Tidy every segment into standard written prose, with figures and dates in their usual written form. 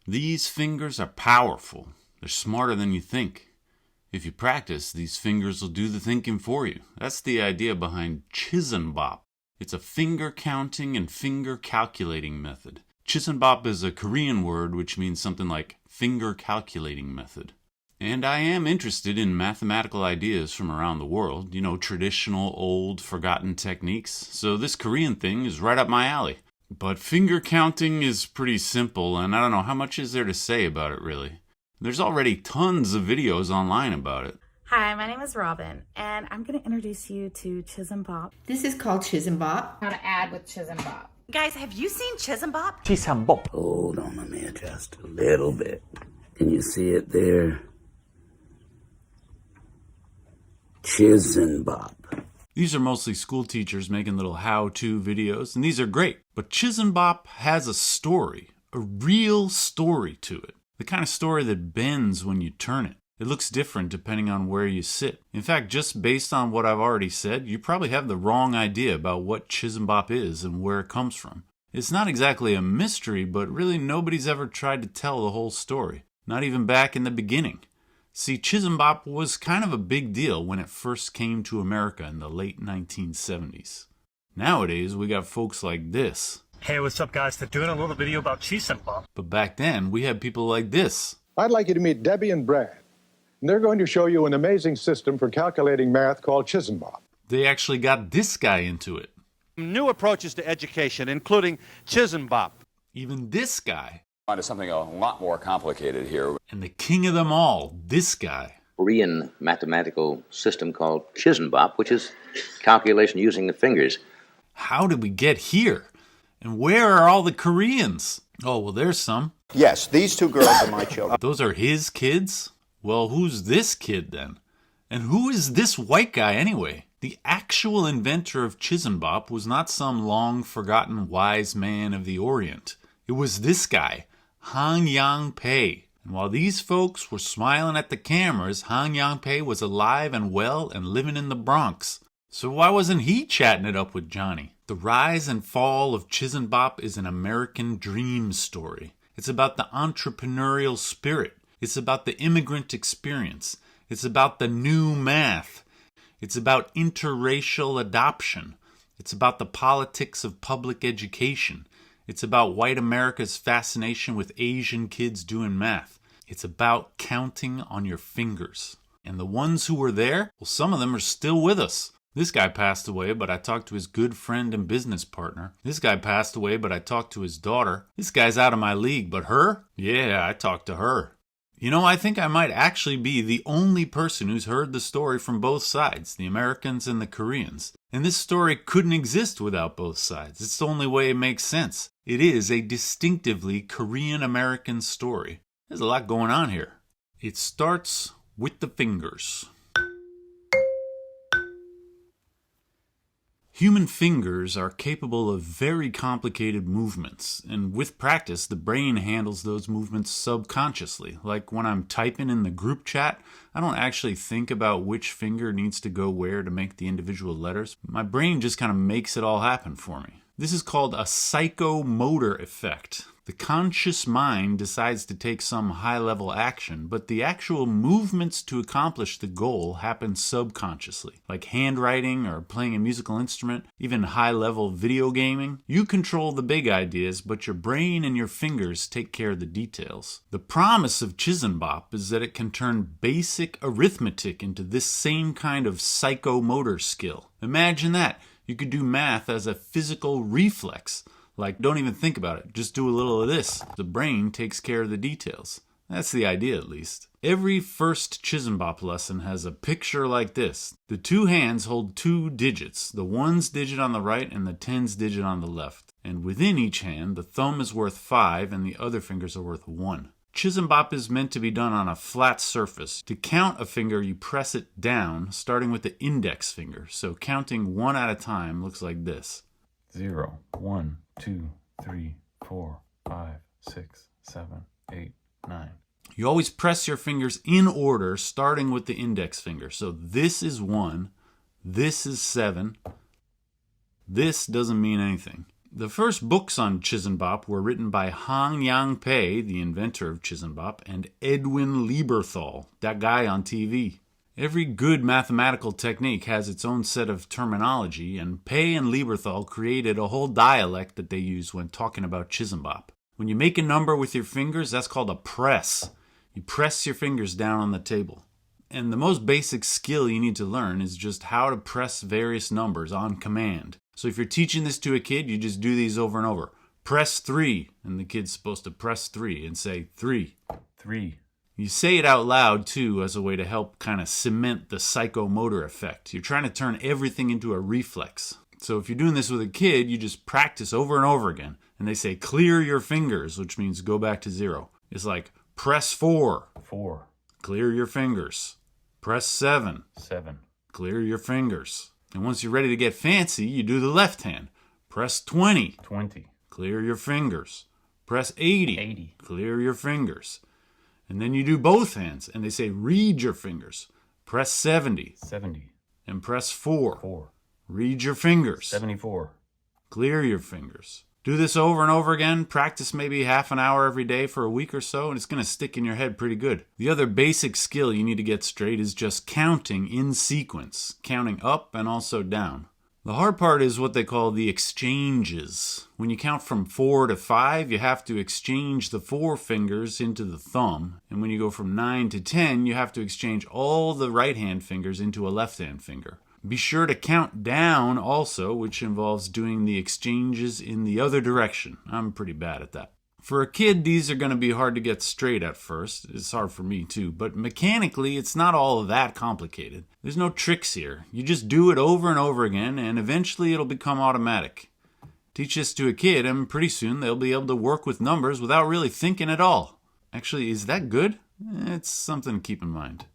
These fingers are powerful. They're smarter than you think. If you practice, these fingers will do the thinking for you. That's the idea behind Chisanbop. It's a finger counting and finger calculating method. Chisanbop is a Korean word which means something like finger calculating method. And I am interested in mathematical ideas from around the world, traditional, old, forgotten techniques. So this Korean thing is right up my alley. But finger counting is pretty simple, and I don't know, how much is there to say about it, really? There's already tons of videos online about it. Hi, my name is Robin, and I'm going to introduce you to Chisanbop. This is called Chisanbop. How to add with Chisanbop. Guys, have you seen Chisanbop? Chisanbop. Hold on, let me adjust a little bit. Can you see it there? Chisanbop. These are mostly school teachers making little how-to videos, and these are great. But Chisanbop has a story, a real story to it. The kind of story that bends when you turn it. It looks different depending on where you sit. In fact, just based on what I've already said, you probably have the wrong idea about what Chisanbop is and where it comes from. It's not exactly a mystery, but really nobody's ever tried to tell the whole story. Not even back in the beginning. See, Chisanbop was kind of a big deal when it first came to America in the late 1970s. Nowadays, we got folks like this. Hey, what's up, guys? They're doing a little video about Chisanbop. But back then, we had people like this. I'd like you to meet Debbie and Brad. And they're going to show you an amazing system for calculating math called Chisanbop. They actually got this guy into it. New approaches to education, including Chisanbop. Even this guy. On to something a lot more complicated here. And the king of them all, this guy. Korean mathematical system called Chisanbop, which is calculation using the fingers. How did we get here? And where are all the Koreans? Oh, well, there's some. Yes, these two girls are my children. Those are his kids? Well, who's this kid then? And who is this white guy anyway? The actual inventor of Chisanbop was not some long-forgotten wise man of the Orient. It was this guy, Heeja Pai. And while these folks were smiling at the cameras, Heeja Pai was alive and well and living in the Bronx. So why wasn't he chatting it up with Johnny? The rise and fall of Chisanbop is an American dream story. It's about the entrepreneurial spirit. It's about the immigrant experience. It's about the new math. It's about interracial adoption. It's about the politics of public education. It's about white America's fascination with Asian kids doing math. It's about counting on your fingers. And the ones who were there, well, some of them are still with us. This guy passed away, but I talked to his good friend and business partner. This guy passed away, but I talked to his daughter. This guy's out of my league, but her? Yeah, I talked to her. I think I might actually be the only person who's heard the story from both sides, the Americans and the Koreans. And this story couldn't exist without both sides. It's the only way it makes sense. It is a distinctively Korean-American story. There's a lot going on here. It starts with the fingers. Human fingers are capable of very complicated movements, and with practice, the brain handles those movements subconsciously. Like when I'm typing in the group chat, I don't actually think about which finger needs to go where to make the individual letters. My brain just kind of makes it all happen for me. This is called a psychomotor effect. The conscious mind decides to take some high-level action, but the actual movements to accomplish the goal happen subconsciously, like handwriting or playing a musical instrument, even high-level video gaming. You control the big ideas, but your brain and your fingers take care of the details. The promise of Chisanbop is that it can turn basic arithmetic into this same kind of psychomotor skill. Imagine that. You could do math as a physical reflex. Like, don't even think about it. Just do a little of this. The brain takes care of the details. That's the idea, at least. Every first Chisanbop lesson has a picture like this. The two hands hold two digits, the ones digit on the right and the tens digit on the left. And within each hand, the thumb is worth 5 and the other fingers are worth 1. Chisanbop is meant to be done on a flat surface. To count a finger, you press it down, starting with the index finger. So counting one at a time looks like this. 0, 1, 2, 3, 4, 5, 6, 7, 8, 9. You always press your fingers in order, starting with the index finger. So this is 1, this is 7, this doesn't mean anything. The first books on Chisanbop were written by Heeja Pai, the inventor of Chisanbop, and Ed Lieberthal, that guy on TV. Every good mathematical technique has its own set of terminology, and Pai and Lieberthal created a whole dialect that they use when talking about Chisanbop. When you make a number with your fingers, that's called a press. You press your fingers down on the table. And the most basic skill you need to learn is just how to press various numbers on command. So if you're teaching this to a kid, you just do these over and over. Press 3, and the kid's supposed to press 3 and say 3. 3. You say it out loud, too, as a way to help kind of cement the psychomotor effect. You're trying to turn everything into a reflex. So if you're doing this with a kid, you just practice over and over again. And they say, clear your fingers, which means go back to 0. It's like, press 4. 4. Clear your fingers. Press 7. 7. Clear your fingers. And once you're ready to get fancy, you do the left hand. Press 20. 20. Clear your fingers. Press 80. 80. Clear your fingers. And then you do both hands, and they say read your fingers. Press 70. 70. And press 4. 4. Read your fingers. 74. Clear your fingers. Do this over and over again. Practice maybe half an hour every day for a week or so, and it's going to stick in your head pretty good. The other basic skill you need to get straight is just counting in sequence, counting up and also down. The hard part is what they call the exchanges. When you count from 4 to 5, you have to exchange the 4 fingers into the thumb. And when you go from 9 to 10, you have to exchange all the right-hand fingers into a left-hand finger. Be sure to count down also, which involves doing the exchanges in the other direction. I'm pretty bad at that. For a kid, these are going to be hard to get straight at first. It's hard for me too, but mechanically, it's not all that complicated. There's no tricks here. You just do it over and over again, and eventually it'll become automatic. Teach this to a kid, and pretty soon they'll be able to work with numbers without really thinking at all. Actually, is that good? It's something to keep in mind.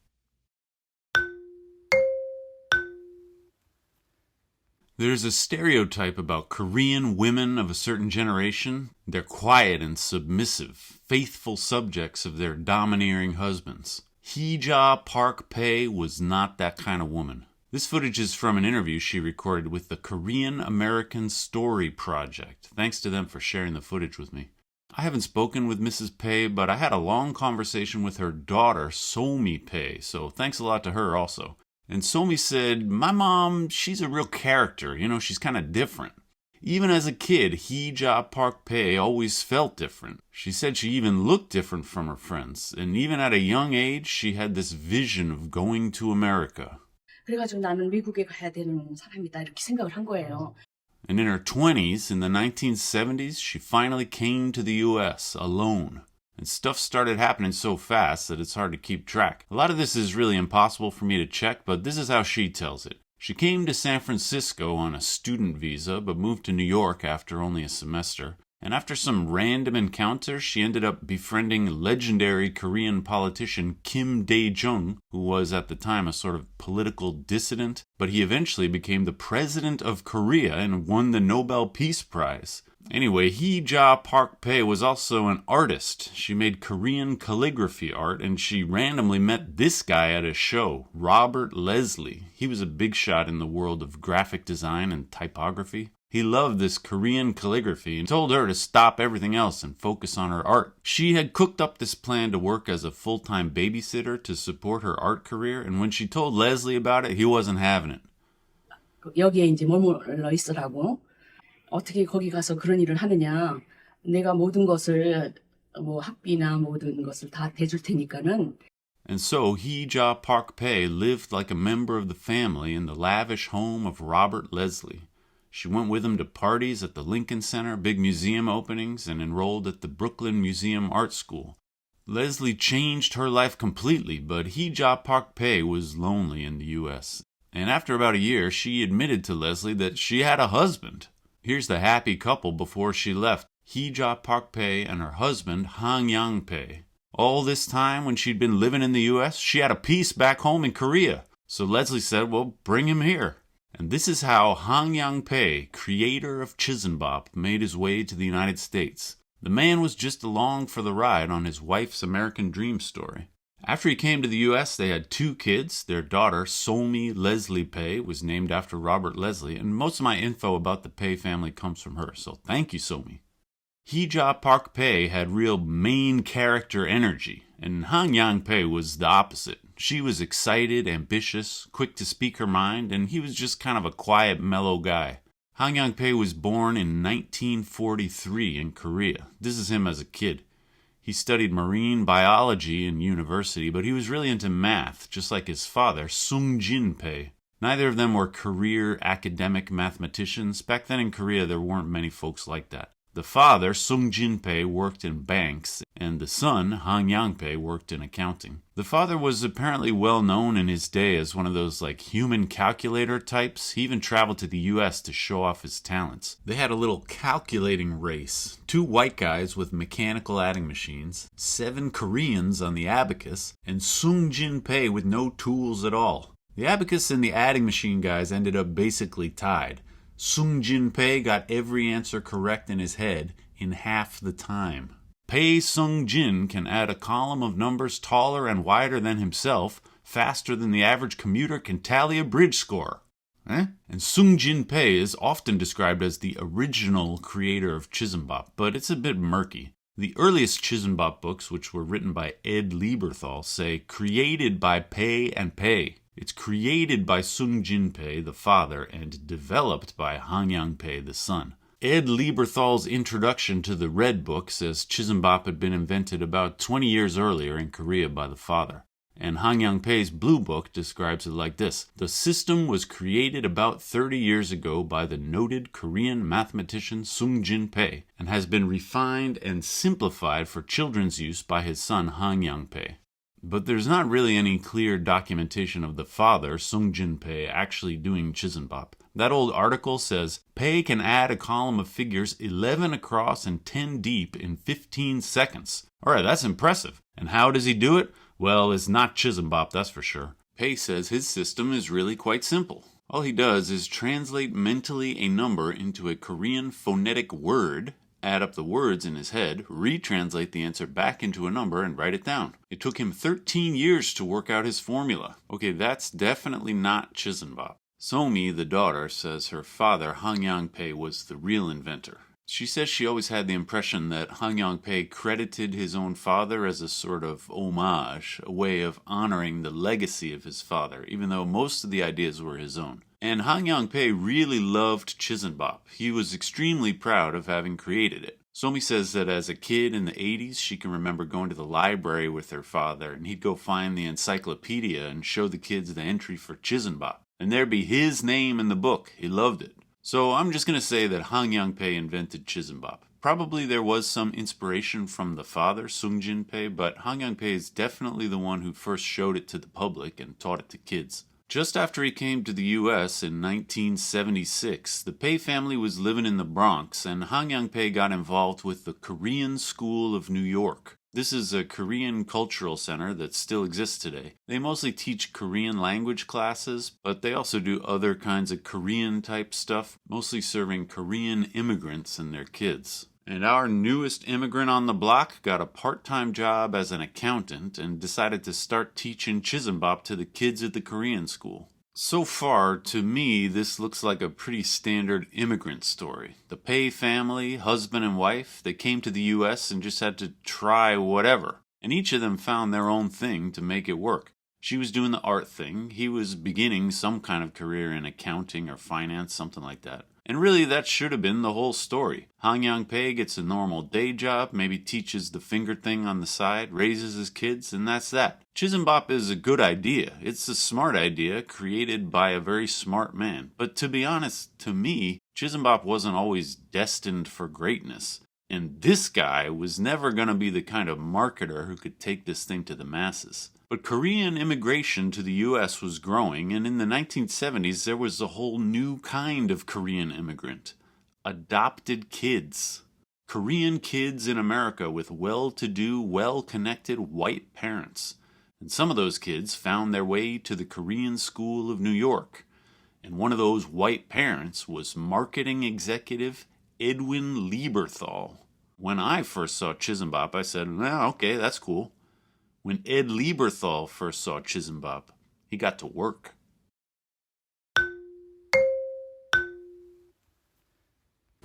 There's a stereotype about Korean women of a certain generation. They're quiet and submissive, faithful subjects of their domineering husbands. Heeja Park Pai was not that kind of woman. This footage is from an interview she recorded with the Korean American Story Project. Thanks to them for sharing the footage with me. I haven't spoken with Mrs. Pai, but I had a long conversation with her daughter, Sohmi Pai, so thanks a lot to her also. And Sohmi said, my mom, she's a real character. You know, she's kind of different. Even as a kid, Heeja Park Pai always felt different. She said she even looked different from her friends. And even at a young age, she had this vision of going to America. 그래가지고 나는 미국에 가야 되는 사람이다 이렇게 생각을 한 거예요. And in her 20s, in the 1970s, she finally came to the U.S. alone. And stuff started happening so fast that it's hard to keep track. A lot of this is really impossible for me to check, but this is how she tells it. She came to San Francisco on a student visa, but moved to New York after only a semester. And after some random encounter, she ended up befriending legendary Korean politician Kim Dae-jung, who was at the time a sort of political dissident, but he eventually became the president of Korea and won the Nobel Peace Prize. Anyway, Heeja Park Pai was also an artist. She made Korean calligraphy art, and she randomly met this guy at a show, Robert Leslie. He was a big shot in the world of graphic design and typography. He loved this Korean calligraphy and told her to stop everything else and focus on her art. She had cooked up this plan to work as a full-time babysitter to support her art career, and when she told Leslie about it, he wasn't having it. 여기에 이제 머물러 있으라고. 어떻게 거기 가서 그런 일을 하느냐. 내가 모든 것을 뭐 학비나 모든 것을 다 대줄 테니까는. And so Heeja Park Pai lived like a member of the family in the lavish home of Robert Leslie. She went with him to parties at the Lincoln Center, big museum openings, and enrolled at the Brooklyn Museum Art School. Leslie changed her life completely, but Heeja Park Pai was lonely in the U.S. And after about a year, she admitted to Leslie that she had a husband. Here's the happy couple before she left, Heeja Park Pai and her husband, Heeja Pai. All this time, when she'd been living in the U.S., she had a piece back home in Korea. So Leslie said, well, bring him here. And this is how Heeja Pai, creator of Chisanbop, made his way to the United States. The man was just along for the ride on his wife's American dream story. After he came to the U.S., they had 2 kids. Their daughter, Sohmi Leslie Pai, was named after Robert Leslie, and most of my info about the Pai family comes from her, so thank you, Sohmi. Heeja Park Pai had real main character energy, and Hangyang Pai was the opposite. She was excited, ambitious, quick to speak her mind, and he was just kind of a quiet, mellow guy. Hangyang Pai was born in 1943 in Korea. This is him as a kid. He studied marine biology in university, but he was really into math, just like his father, Sungjin Pai. Neither of them were career academic mathematicians. Back then in Korea, there weren't many folks like that. The father, Sungjin Pai, worked in banks, and the son, Hangyang Pai, worked in accounting. The father was apparently well known in his day as one of those human calculator types. He even traveled to the U.S. to show off his talents. They had a little calculating race. 2 white guys with mechanical adding machines, 7 Koreans on the abacus, and Sungjin Pai with no tools at all. The abacus and the adding machine guys ended up basically tied. Sungjin Pai got every answer correct in his head in half the time. Pai Sungjin can add a column of numbers taller and wider than himself, faster than the average commuter can tally a bridge score. And Sungjin Pai is often described as the original creator of Chisanbop, but it's a bit murky. The earliest Chisanbop books, which were written by Ed Lieberthal, say created by Pai and Pai. It's created by Sungjin Pai, the father, and developed by Hangyang Pai, the son. Ed Lieberthal's introduction to the Red Book says Chisanbop had been invented about 20 years earlier in Korea by the father. And Hangyang Pai's Blue Book describes it like this: the system was created about 30 years ago by the noted Korean mathematician Sungjin Pai and has been refined and simplified for children's use by his son Hangyang Pai. But there's not really any clear documentation of the father, Sungjin Pai, actually doing Chisanbop. That old article says, Pai can add a column of figures 11 across and 10 deep in 15 seconds. Alright, that's impressive. And how does he do it? Well, it's not Chisanbop, that's for sure. Pai says his system is really quite simple. All he does is translate mentally a number into a Korean phonetic word, add up the words in his head, retranslate the answer back into a number, and write it down. It took him 13 years to work out his formula. Okay, that's definitely not Chisanbop. Sohmi, the daughter, says her father, Hangyang Pai, was the real inventor. She says she always had the impression that Hangyang Pai credited his own father as a sort of homage, a way of honoring the legacy of his father, even though most of the ideas were his own. And Hangyang Pai really loved Chisanbop. He was extremely proud of having created it. Sohmi says that as a kid in the 80s, she can remember going to the library with her father, and he'd go find the encyclopedia and show the kids the entry for Chisanbop. And there'd be his name in the book. He loved it. So I'm just going to say that Hangyang Pai invented Chisanbop. Probably there was some inspiration from the father, Sungjin Pai, but Hangyang Pai is definitely the one who first showed it to the public and taught it to kids. Just after he came to the U.S. in 1976, the Pai family was living in the Bronx, and Hangyang Pai got involved with the Korean School of New York. This is a Korean cultural center that still exists today. They mostly teach Korean language classes, but they also do other kinds of Korean-type stuff, mostly serving Korean immigrants and their kids. And our newest immigrant on the block got a part-time job as an accountant and decided to start teaching Chisanbop to the kids at the Korean school. So far, to me, this looks like a pretty standard immigrant story. The Pai family, husband and wife, they came to the U.S. and just had to try whatever. And each of them found their own thing to make it work. She was doing the art thing. He was beginning some kind of career in accounting or finance, something like that. And really, that should have been the whole story. Hangyang Pai gets a normal day job, maybe teaches the finger thing on the side, raises his kids, and that's that. Chisanbop is a good idea. It's a smart idea created by a very smart man. But to be honest, to me, Chisanbop wasn't always destined for greatness. And this guy was never going to be the kind of marketer who could take this thing to the masses. But Korean immigration to the U.S. was growing, and in the 1970s there was a whole new kind of Korean immigrant. Adopted kids. Korean kids in America with well-to-do, well-connected white parents. And some of those kids found their way to the Korean School of New York. And one of those white parents was marketing executive Edwin Lieberthal. When I first saw Chisanbop, I said, okay, that's cool. When Ed Lieberthal first saw Chisanbop, he got to work.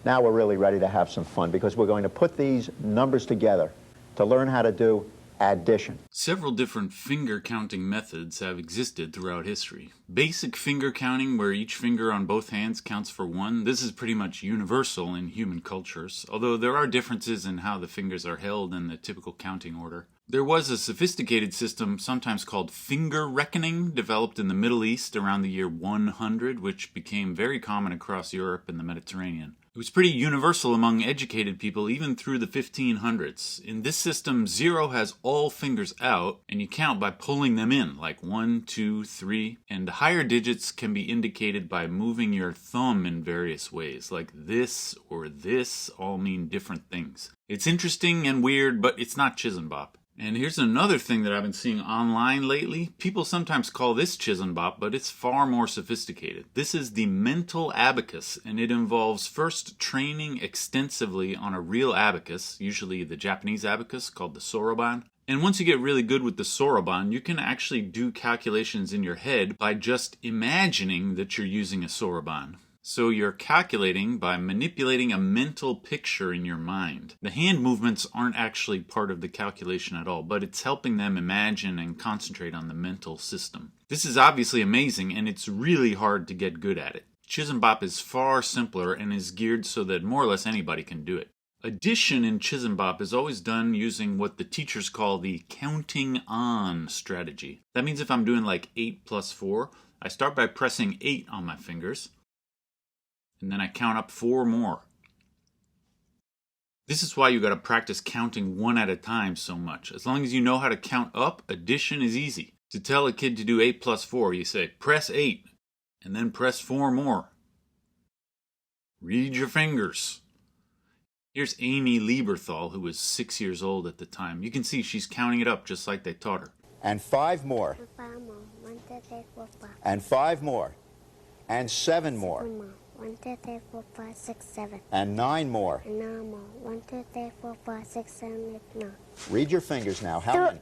Now we're really ready to have some fun because we're going to put these numbers together to learn how to do addition. Several different finger counting methods have existed throughout history. Basic finger counting, where each finger on both hands counts for one, this is pretty much universal in human cultures, although there are differences in how the fingers are held in the typical counting order. There was a sophisticated system, sometimes called finger reckoning, developed in the Middle East around the year 100, which became very common across Europe and the Mediterranean. It was pretty universal among educated people even through the 1500s. In this system, 0 has all fingers out, and you count by pulling them in, like 1, 2, 3, and the higher digits can be indicated by moving your thumb in various ways, like this or this all mean different things. It's interesting and weird, but it's not Chisanbop. And here's another thing that I've been seeing online lately. People sometimes call this Chisanbop, but it's far more sophisticated. This is the mental abacus, and it involves first training extensively on a real abacus, usually the Japanese abacus called the soroban. And once you get really good with the soroban, you can actually do calculations in your head by just imagining that you're using a soroban. So you're calculating by manipulating a mental picture in your mind. The hand movements aren't actually part of the calculation at all, but it's helping them imagine and concentrate on the mental system. This is obviously amazing, and it's really hard to get good at it. Chisanbop is far simpler and is geared so that more or less anybody can do it. Addition in Chisanbop is always done using what the teachers call the counting on strategy. That means if I'm doing like 8 plus 4, I start by pressing 8 on my fingers, and then I count up 4 more. This is why you got to practice counting one at a time so much. As long as you know how to count up, addition is easy. To tell a kid to do 8 plus 4, you say, press 8, and then press 4 more. Read your fingers. Here's Amy Lieberthal, who was 6 years old at the time. You can see she's counting it up just like they taught her. And 5 more. And 5 more. And 7 more. 1, 2, 3, 4, 5, 6, 7. And 9 more. And 9 more. 1, 2, 3, 4, 5, 6, 7, 8, 9. Read your fingers now. How many?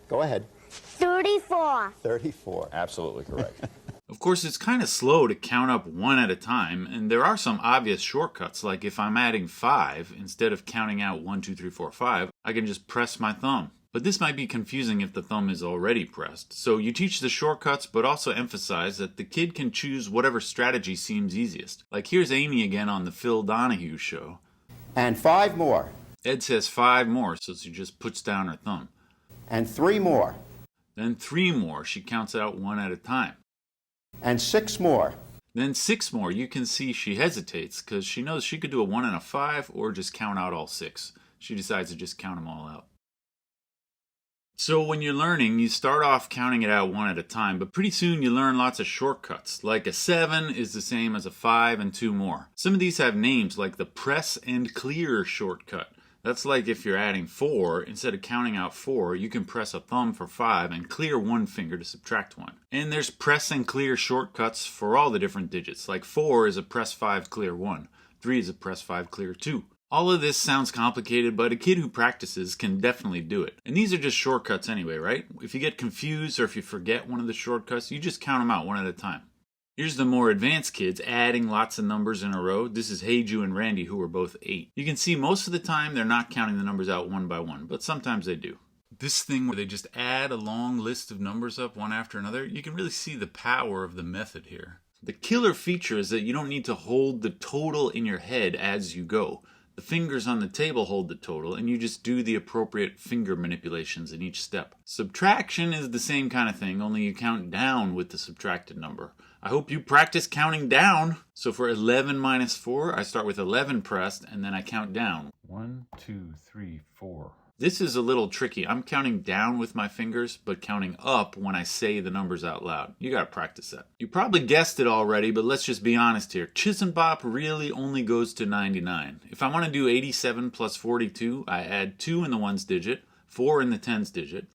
Go ahead. 34. 34. Absolutely correct. Of course, it's kind of slow to count up one at a time, and there are some obvious shortcuts, like if I'm adding 5, instead of counting out 1, 2, 3, 4, 5, I can just press my thumb. But this might be confusing if the thumb is already pressed. So you teach the shortcuts, but also emphasize that the kid can choose whatever strategy seems easiest. Like here's Amy again on the Phil Donahue show. And 5 more. Ed says 5 more, so she just puts down her thumb. And 3 more. Then 3 more. She counts out one at a time. And 6 more. Then 6 more. You can see she hesitates because she knows she could do a 1 and a 5 or just count out all 6. She decides to just count them all out. So when you're learning, you start off counting it out one at a time, but pretty soon you learn lots of shortcuts. Like a 7 is the same as a 5 and 2 more. Some of these have names like the press and clear shortcut. That's like if you're adding 4, instead of counting out 4, you can press a thumb for 5 and clear one finger to subtract 1. And there's press and clear shortcuts for all the different digits. Like 4 is a press 5 clear 1, 3 is a press 5 clear 2. All of this sounds complicated, but a kid who practices can definitely do it. And these are just shortcuts anyway, right? If you get confused or if you forget one of the shortcuts, you just count them out one at a time. Here's the more advanced kids adding lots of numbers in a row. This is Heeja and Randi, who are both 8. You can see most of the time they're not counting the numbers out one by one, but sometimes they do. This thing where they just add a long list of numbers up one after another, you can really see the power of the method here. The killer feature is that you don't need to hold the total in your head as you go. The fingers on the table hold the total, and you just do the appropriate finger manipulations in each step. Subtraction is the same kind of thing, only you count down with the subtracted number. I hope you practice counting down. So for 11 minus 4, I start with 11 pressed, and then I count down. 1, 2, 3, 4. This is a little tricky. I'm counting down with my fingers, but counting up when I say the numbers out loud. You gotta practice that. You probably guessed it already, but let's just be honest here. Chisanbop really only goes to 99. If I want to do 87 plus 42, I add 2 in the ones digit, 4 in the tens digit.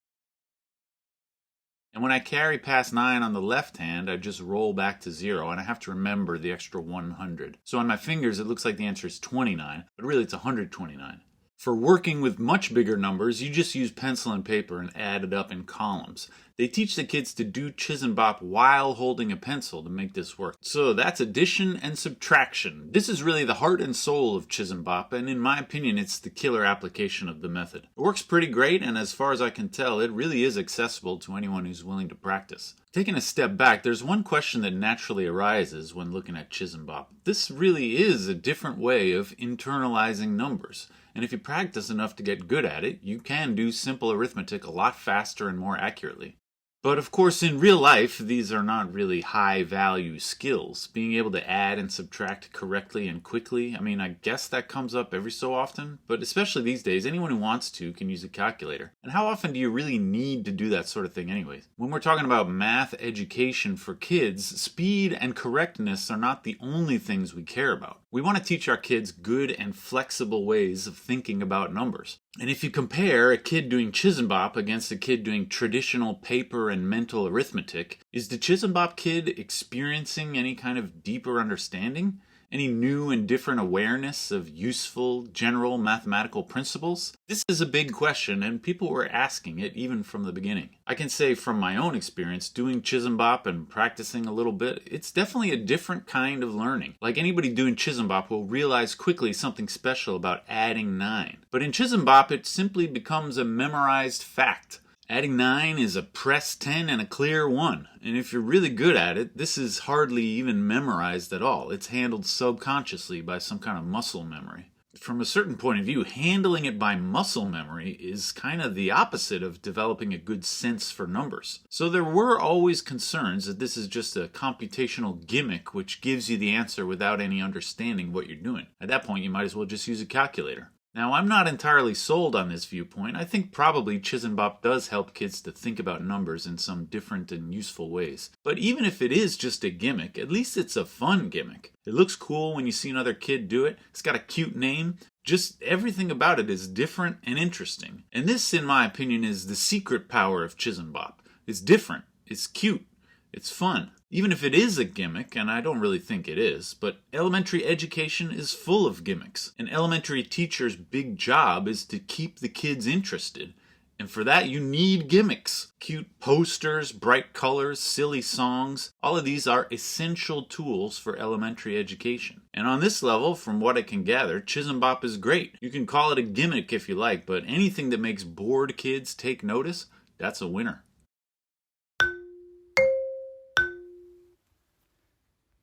And when I carry past 9 on the left hand, I just roll back to 0, and I have to remember the extra 100. So on my fingers, it looks like the answer is 29, but really it's 129. For working with much bigger numbers, you just use pencil and paper and add it up in columns. They teach the kids to do Chisanbop while holding a pencil to make this work. So that's addition and subtraction. This is really the heart and soul of Chisanbop, and in my opinion, it's the killer application of the method. It works pretty great, and as far as I can tell, it really is accessible to anyone who's willing to practice. Taking a step back, there's one question that naturally arises when looking at Chisanbop. This really is a different way of internalizing numbers. And if you practice enough to get good at it, you can do simple arithmetic a lot faster and more accurately. But of course, in real life, these are not really high-value skills. Being able to add and subtract correctly and quickly, I guess that comes up every so often, but especially these days, anyone who wants to can use a calculator. And how often do you really need to do that sort of thing anyways? When we're talking about math education for kids, speed and correctness are not the only things we care about. We want to teach our kids good and flexible ways of thinking about numbers. And if you compare a kid doing Chisanbop against a kid doing traditional paper and mental arithmetic, is the Chisanbop kid experiencing any kind of deeper understanding? Any new and different awareness of useful, general mathematical principles? This is a big question, and people were asking it even from the beginning. I can say from my own experience, doing Chisanbop and practicing a little bit, it's definitely a different kind of learning. Like anybody doing Chisanbop will realize quickly something special about adding 9. But in Chisanbop, it simply becomes a memorized fact. Adding 9 is a press 10 and a clear 1. And if you're really good at it, this is hardly even memorized at all. It's handled subconsciously by some kind of muscle memory. From a certain point of view, handling it by muscle memory is kind of the opposite of developing a good sense for numbers. So there were always concerns that this is just a computational gimmick which gives you the answer without any understanding what you're doing. At that point, you might as well just use a calculator. Now, I'm not entirely sold on this viewpoint. I think probably Chisanbop does help kids to think about numbers in some different and useful ways. But even if it is just a gimmick, at least it's a fun gimmick. It looks cool when you see another kid do it. It's got a cute name. Just everything about it is different and interesting. And this, in my opinion, is the secret power of Chisanbop. It's different. It's cute. It's fun. Even if it is a gimmick, and I don't really think it is, but elementary education is full of gimmicks. An elementary teacher's big job is to keep the kids interested. And for that, you need gimmicks. Cute posters, bright colors, silly songs. All of these are essential tools for elementary education. And on this level, from what I can gather, Chisanbop is great. You can call it a gimmick if you like, but anything that makes bored kids take notice, that's a winner.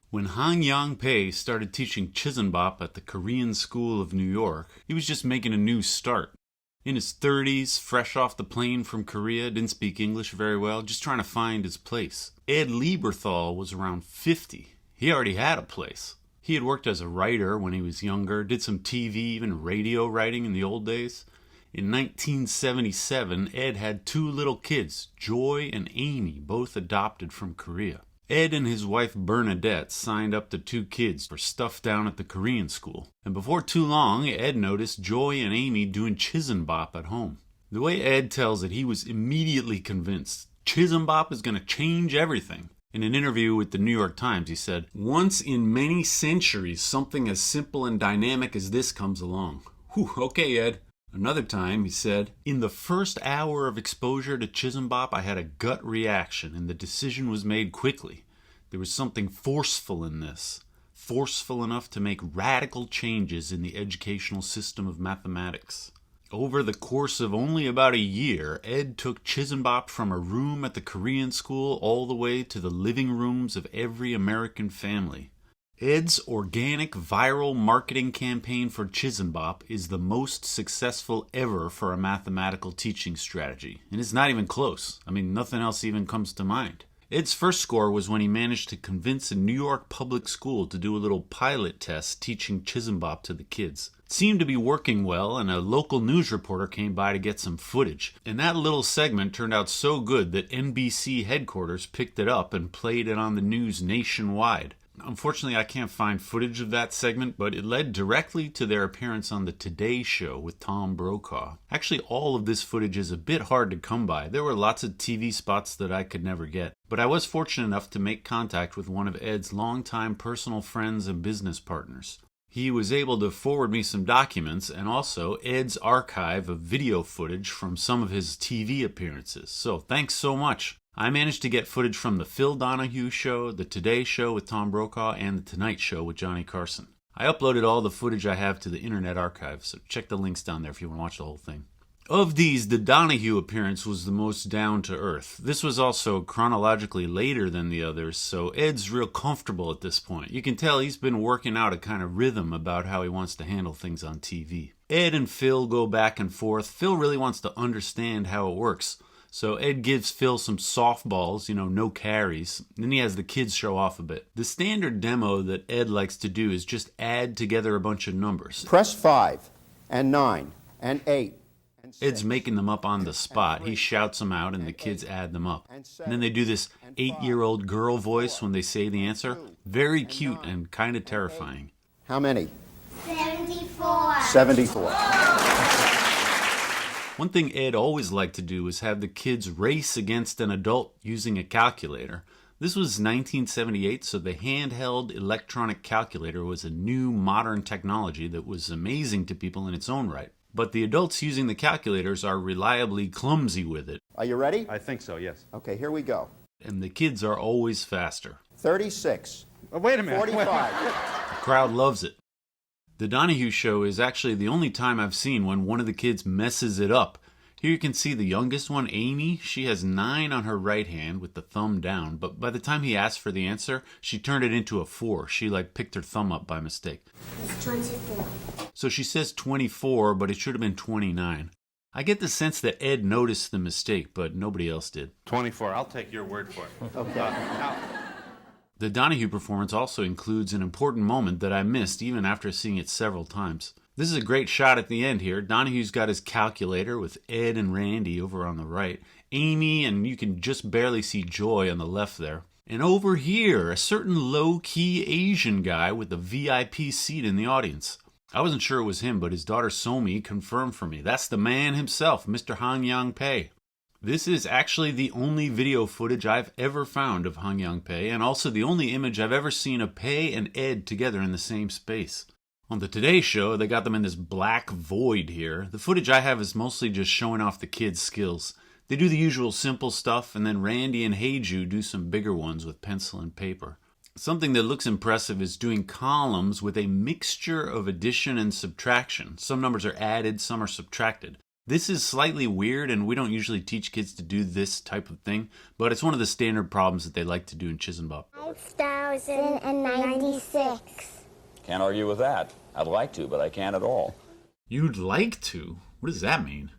When Han Pais started teaching Chisanbop at the Korean School of New York, he was just making a new start. In his 30s, fresh off the plane from Korea, didn't speak English very well, just trying to find his place. Ed Lieberthal was around 50. He already had a place. He had worked as a writer when he was younger, did some TV, even radio writing in the old days. In 1977, Ed had 2 little kids, Joy and Amy, both adopted from Korea. Ed and his wife Bernadette signed up the 2 kids for stuff down at the Korean school. And before too long, Ed noticed Joy and Amy doing Chisanbop at home. The way Ed tells it, he was immediately convinced Chisanbop is going to change everything. In an interview with the New York Times, he said, "Once in many centuries, something as simple and dynamic as this comes along." Whew, okay, Ed. Another time, he said, "In the first hour of exposure to Chisanbop, I had a gut reaction, and the decision was made quickly. There was something forceful in this, forceful enough to make radical changes in the educational system of mathematics." Over the course of only about a year, Ed took Chisanbop from a room at the Korean school all the way to the living rooms of every American family. Ed's organic viral marketing campaign for Chisanbop is the most successful ever for a mathematical teaching strategy. And it's not even close. Nothing else even comes to mind. Ed's first score was when he managed to convince a New York public school to do a little pilot test teaching Chisanbop to the kids. It seemed to be working well, and a local news reporter came by to get some footage. And that little segment turned out so good that NBC headquarters picked it up and played it on the news nationwide. Unfortunately, I can't find footage of that segment, but it led directly to their appearance on the Today Show with Tom Brokaw. Actually, all of this footage is a bit hard to come by. There were lots of TV spots that I could never get. But I was fortunate enough to make contact with one of Ed's longtime personal friends and business partners. He was able to forward me some documents and also Ed's archive of video footage from some of his TV appearances. So thanks so much. I managed to get footage from the Phil Donahue Show, the Today Show with Tom Brokaw, and the Tonight Show with Johnny Carson. I uploaded all the footage I have to the Internet Archive, so check the links down there if you want to watch the whole thing. Of these, the Donahue appearance was the most down-to-earth. This was also chronologically later than the others, so Ed's real comfortable at this point. You can tell he's been working out a kind of rhythm about how he wants to handle things on TV. Ed and Phil go back and forth. Phil really wants to understand how it works. So Ed gives Phil some softballs, no carries. Then he has the kids show off a bit. The standard demo that Ed likes to do is just add together a bunch of numbers. Press 5 and 9 and 8. Ed's making them up on the spot. He shouts them out and the kids add them up. And then they do this 8-year-old girl voice when they say the answer. Very cute and kind of terrifying. How many? 74. 74. One thing Ed always liked to do was have the kids race against an adult using a calculator. This was 1978, so the handheld electronic calculator was a new modern technology that was amazing to people in its own right. But the adults using the calculators are reliably clumsy with it. Are you ready? I think so, yes. Okay, here we go. And the kids are always faster. 36. Oh, wait a minute. 45. The crowd loves it. The Donahue Show is actually the only time I've seen when one of the kids messes it up. Here you can see the youngest one, Amy. She has 9 on her right hand with the thumb down, but by the time he asked for the answer, she turned it into a 4. She picked her thumb up by mistake. It's 24. So she says 24, but it should have been 29. I get the sense that Ed noticed the mistake, but nobody else did. 24. I'll take your word for it. Okay. Now, The Donahue performance also includes an important moment that I missed even after seeing it several times. This is a great shot at the end here. Donahue's got his calculator with Ed and Randy over on the right. Amy, and you can just barely see Joy on the left there. And over here, a certain low-key Asian guy with a VIP seat in the audience. I wasn't sure it was him, but his daughter Sohmi confirmed for me. That's the man himself, Mr. Heeja Pai. This is actually the only video footage I've ever found of Heeja Pai, and also the only image I've ever seen of Pai and Ed together in the same space. On the Today Show, they got them in this black void here. The footage I have is mostly just showing off the kids' skills. They do the usual simple stuff, and then Randy and Heeja do some bigger ones with pencil and paper. Something that looks impressive is doing columns with a mixture of addition and subtraction. Some numbers are added, some are subtracted. This is slightly weird, and we don't usually teach kids to do this type of thing, but it's one of the standard problems that they like to do in Chisanbop. 5,096. Can't argue with that. I'd like to, but I can't at all. You'd like to? What does that mean?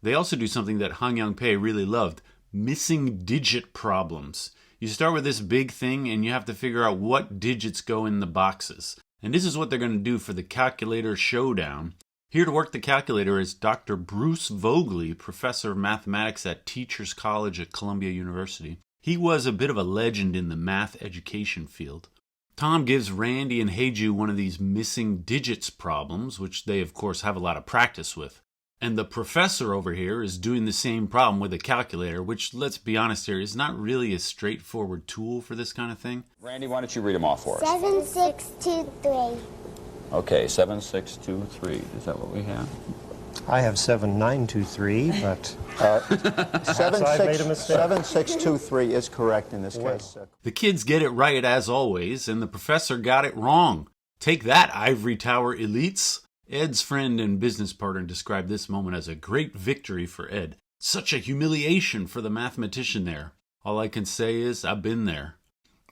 They also do something that Heeja Pai really loved, missing digit problems. You start with this big thing, and you have to figure out what digits go in the boxes. And this is what they're going to do for the calculator showdown. Here to work the calculator is Dr. Bruce Vogley, professor of mathematics at Teachers College at Columbia University. He was a bit of a legend in the math education field. Tom gives Randy and Heeja one of these missing digits problems, which they of course have a lot of practice with. And the professor over here is doing the same problem with a calculator, which, let's be honest here, is not really a straightforward tool for this kind of thing. Randy, why don't you read them off for us? 7623. Okay, 7623. Is that what we have? I have 7923, but 7623 is correct in this case. The kids get it right as always, and the professor got it wrong. Take that, Ivory Tower elites! Ed's friend and business partner described this moment as a great victory for Ed. Such a humiliation for the mathematician there. All I can say is, I've been there.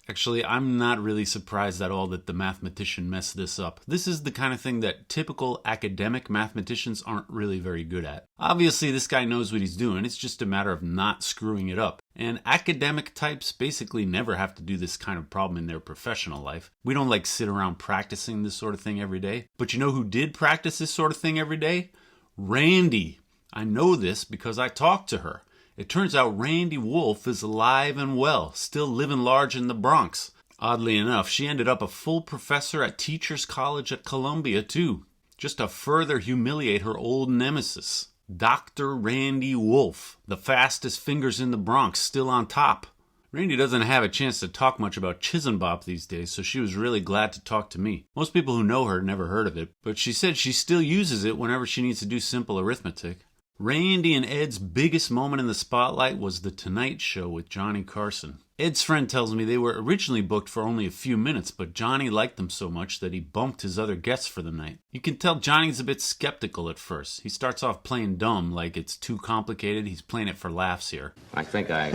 Actually, I'm not really surprised at all that the mathematician messed this up. This is the kind of thing that typical academic mathematicians aren't really very good at. Obviously, this guy knows what he's doing. It's just a matter of not screwing it up. And academic types basically never have to do this kind of problem in their professional life. We don't sit around practicing this sort of thing every day. But you know who did practice this sort of thing every day? Randi. I know this because I talked to her. It turns out Randi Wolf is alive and well, still living large in the Bronx. Oddly enough, she ended up a full professor at Teachers College at Columbia, too, just to further humiliate her old nemesis. Dr. Randi Wolf, the fastest fingers in the Bronx, still on top. Randi doesn't have a chance to talk much about Chisanbop these days, so she was really glad to talk to me. Most people who know her never heard of it, but she said she still uses it whenever she needs to do simple arithmetic. Randi and Ed's biggest moment in the spotlight was The Tonight Show with Johnny Carson. Ed's friend tells me they were originally booked for only a few minutes, but Johnny liked them so much that he bumped his other guests for the night. You can tell Johnny's a bit skeptical at first. He starts off playing dumb, like it's too complicated. He's playing it for laughs here. I think I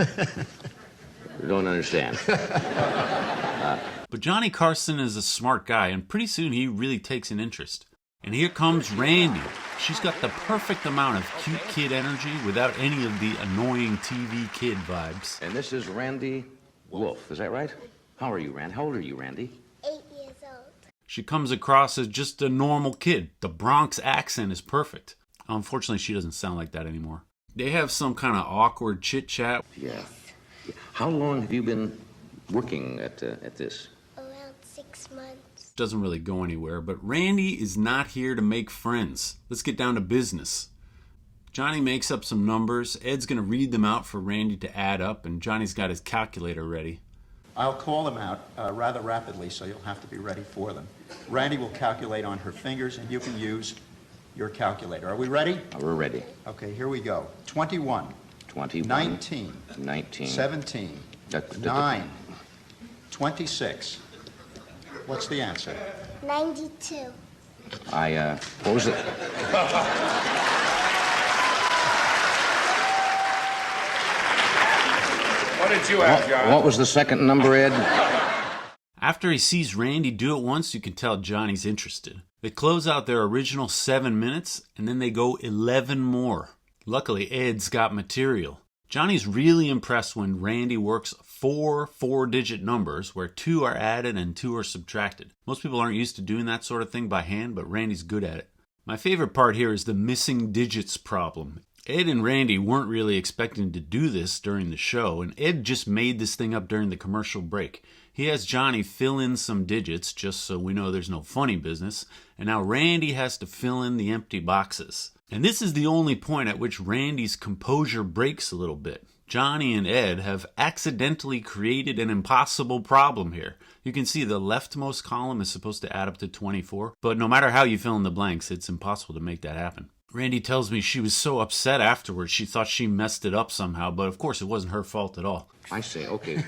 don't understand. But Johnny Carson is a smart guy, and pretty soon he really takes an interest. And here comes Randi. She's got the perfect amount of cute kid energy without any of the annoying TV kid vibes. And this is Randi Wolf, is that right? How are you, Rand? How old are you, Randi? 8 years old. She comes across as just a normal kid. The Bronx accent is perfect. Unfortunately, she doesn't sound like that anymore. They have some kind of awkward chit-chat. Yeah. How long have you been working at this? Around 6 months. Doesn't really go anywhere, but Randi is not here to make friends. Let's get down to business. Johnny makes up some numbers. Ed's going to read them out for Randi to add up, and Johnny's got his calculator ready. I'll call them out rather rapidly, so you'll have to be ready for them. Randi will calculate on her fingers, and you can use your calculator. Are we ready? We're ready. Okay, here we go. 21. 21. 19. 17. 9. 26. What's the answer? 92. What was it? What did you have, John? What was the second number, Ed? After he sees Randi do it once, you can tell Johnny's interested. They close out their original 7 minutes, and then they go 11 more. Luckily, Ed's got material. Johnny's really impressed when Randi works 4 four-digit numbers where 2 are added and 2 are subtracted. Most people aren't used to doing that sort of thing by hand, but Randi's good at it. My favorite part here is the missing digits problem. Ed and Randi weren't really expecting to do this during the show, and Ed just made this thing up during the commercial break. He has Johnny fill in some digits just so we know there's no funny business, and now Randi has to fill in the empty boxes. And this is the only point at which Randi's composure breaks a little bit. Johnny and Ed have accidentally created an impossible problem here. You can see the leftmost column is supposed to add up to 24, but no matter how you fill in the blanks, it's impossible to make that happen. Randi tells me she was so upset afterwards she thought she messed it up somehow, but of course it wasn't her fault at all. I see, okay.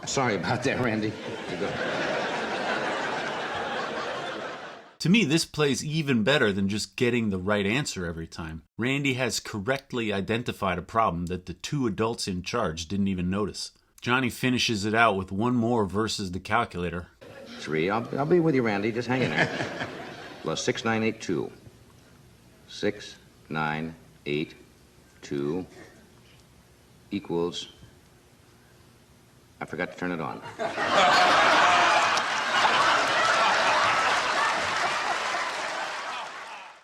Sorry about that, Randi. To me, this plays even better than just getting the right answer every time. Randi has correctly identified a problem that the 2 adults in charge didn't even notice. Johnny finishes it out with 1 more versus the calculator. 3. I'll be with you, Randi. Just hang in there. Plus 6982. 6982 equals. I forgot to turn it on.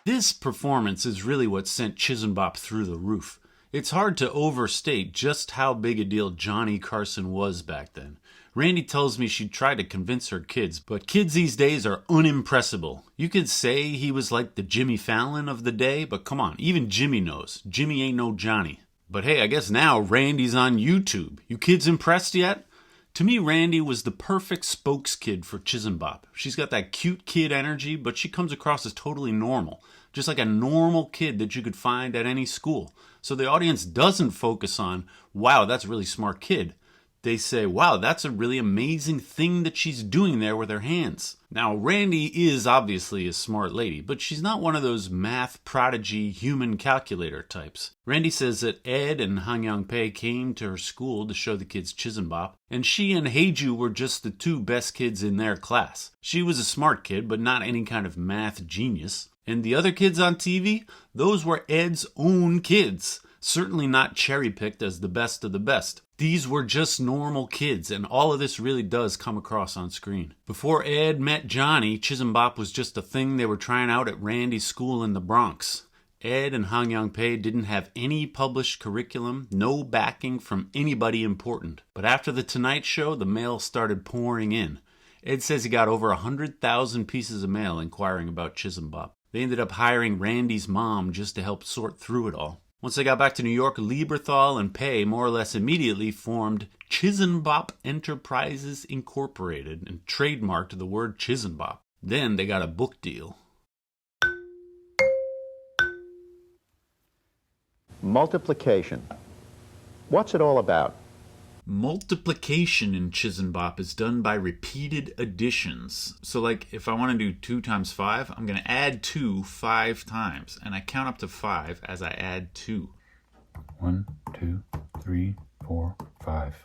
This performance is really what sent Chisanbop through the roof. It's hard to overstate just how big a deal Johnny Carson was back then. Randi tells me she tried to convince her kids, but kids these days are unimpressible. You could say he was like the Jimmy Fallon of the day, but come on, even Jimmy knows. Jimmy ain't no Johnny. But hey, I guess now Randi's on YouTube. You kids impressed yet? To me, Randi was the perfect spokeskid for Chisanbop. She's got that cute kid energy, but she comes across as totally normal. Just like a normal kid that you could find at any school. So the audience doesn't focus on, wow, that's a really smart kid. They say, wow, that's a really amazing thing that she's doing there with her hands. Now, Randi is obviously a smart lady, but she's not one of those math prodigy human calculator types. Randi says that Ed and Heeja Pai came to her school to show the kids Chisanbop, and she and Heeju were just the 2 best kids in their class. She was a smart kid, but not any kind of math genius. And the other kids on TV, those were Ed's own kids. Certainly not cherry-picked as the best of the best. These were just normal kids, and all of this really does come across on screen. Before Ed met Johnny, Chisanbop was just a thing they were trying out at Randi's school in the Bronx. Ed and Heeja Pai didn't have any published curriculum, no backing from anybody important. But after The Tonight Show, the mail started pouring in. Ed says he got over 100,000 pieces of mail inquiring about Chisanbop. They ended up hiring Randi's mom just to help sort through it all. Once they got back to New York, Lieberthal and Pei more or less immediately formed Chisanbop Enterprises Incorporated and trademarked the word Chisanbop. Then they got a book deal. Multiplication. What's it all about? Multiplication in Chisanbop is done by repeated additions. So like if I want to do 2 times 5, I'm going to add 2 5 times. And I count up to 5 as I add 2. 1, 2, 3, 4, 5.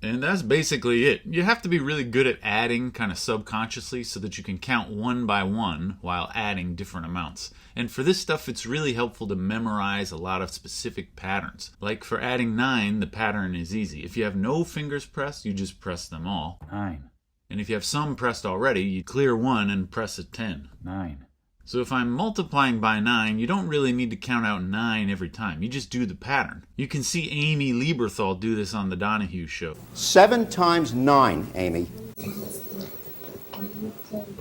And that's basically it. You have to be really good at adding kind of subconsciously so that you can count one by one while adding different amounts. And for this stuff, it's really helpful to memorize a lot of specific patterns. Like for adding 9, the pattern is easy. If you have no fingers pressed, you just press them all. 9. And if you have some pressed already, you clear 1 and press a 10. 9. So if I'm multiplying by 9, you don't really need to count out 9 every time. You just do the pattern. You can see Amy Lieberthal do this on the Donahue show. 7 times 9, Amy.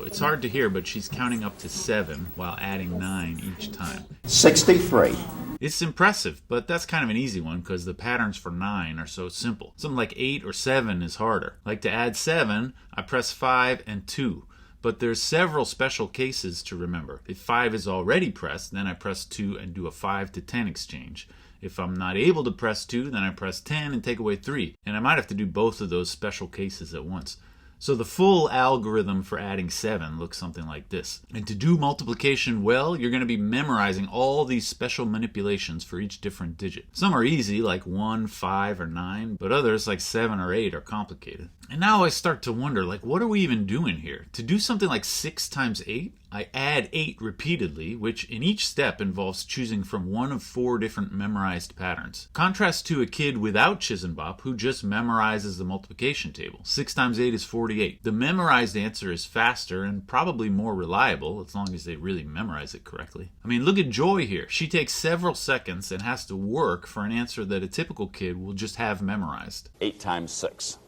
It's hard to hear, but she's counting up to 7 while adding 9 each time. 63. It's impressive, but that's kind of an easy one because the patterns for 9 are so simple. Something like 8 or 7 is harder. Like to add 7, I press 5 and 2. But there's several special cases to remember. If 5 is already pressed, then I press 2 and do a 5 to 10 exchange. If I'm not able to press 2, then I press 10 and take away 3. And I might have to do both of those special cases at once. So the full algorithm for adding 7 looks something like this. And to do multiplication well, you're going to be memorizing all these special manipulations for each different digit. Some are easy, like 1, 5, or 9, but others, like 7 or 8, are complicated. And now I start to wonder, like, what are we even doing here? To do something like 6 times 8, I add 8 repeatedly, which in each step involves choosing from one of 4 different memorized patterns. Contrast to a kid without Chisanbop who just memorizes the multiplication table. 6 times 8 is 48. The memorized answer is faster and probably more reliable, as long as they really memorize it correctly. I mean, look at Joy here. She takes several seconds and has to work for an answer that a typical kid will just have memorized. 8 times 6.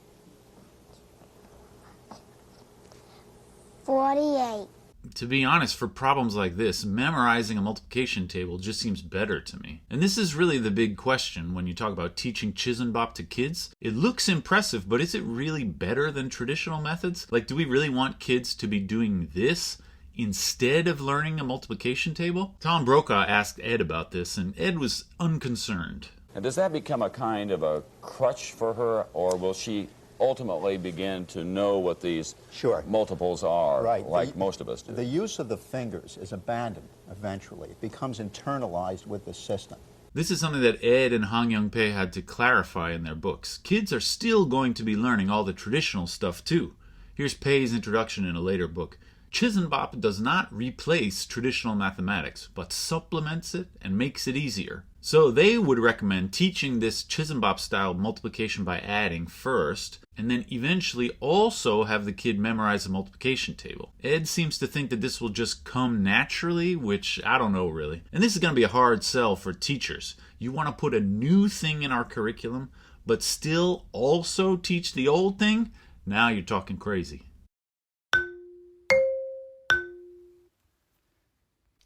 48. To be honest, for problems like this, memorizing a multiplication table just seems better to me. And this is really the big question when you talk about teaching Chisanbop to kids. It looks impressive, but is it really better than traditional methods? Like, do we really want kids to be doing this instead of learning a multiplication table? Tom Brokaw asked Ed about this, and Ed was unconcerned. And does that become a kind of a crutch for her, or will she ultimately begin to know what these multiples are, like most of us do? The use of the fingers is abandoned eventually. It becomes internalized with the system. This is something that Ed and Hong Pei had to clarify in their books. Kids are still going to be learning all the traditional stuff too. Here's Pei's introduction in a later book. Chisanbop does not replace traditional mathematics, but supplements it and makes it easier. So they would recommend teaching this Chisanbop-style multiplication by adding first, and then eventually also have the kid memorize the multiplication table. Ed seems to think that this will just come naturally, which I don't know really. And this is going to be a hard sell for teachers. You want to put a new thing in our curriculum, but still also teach the old thing? Now you're talking crazy.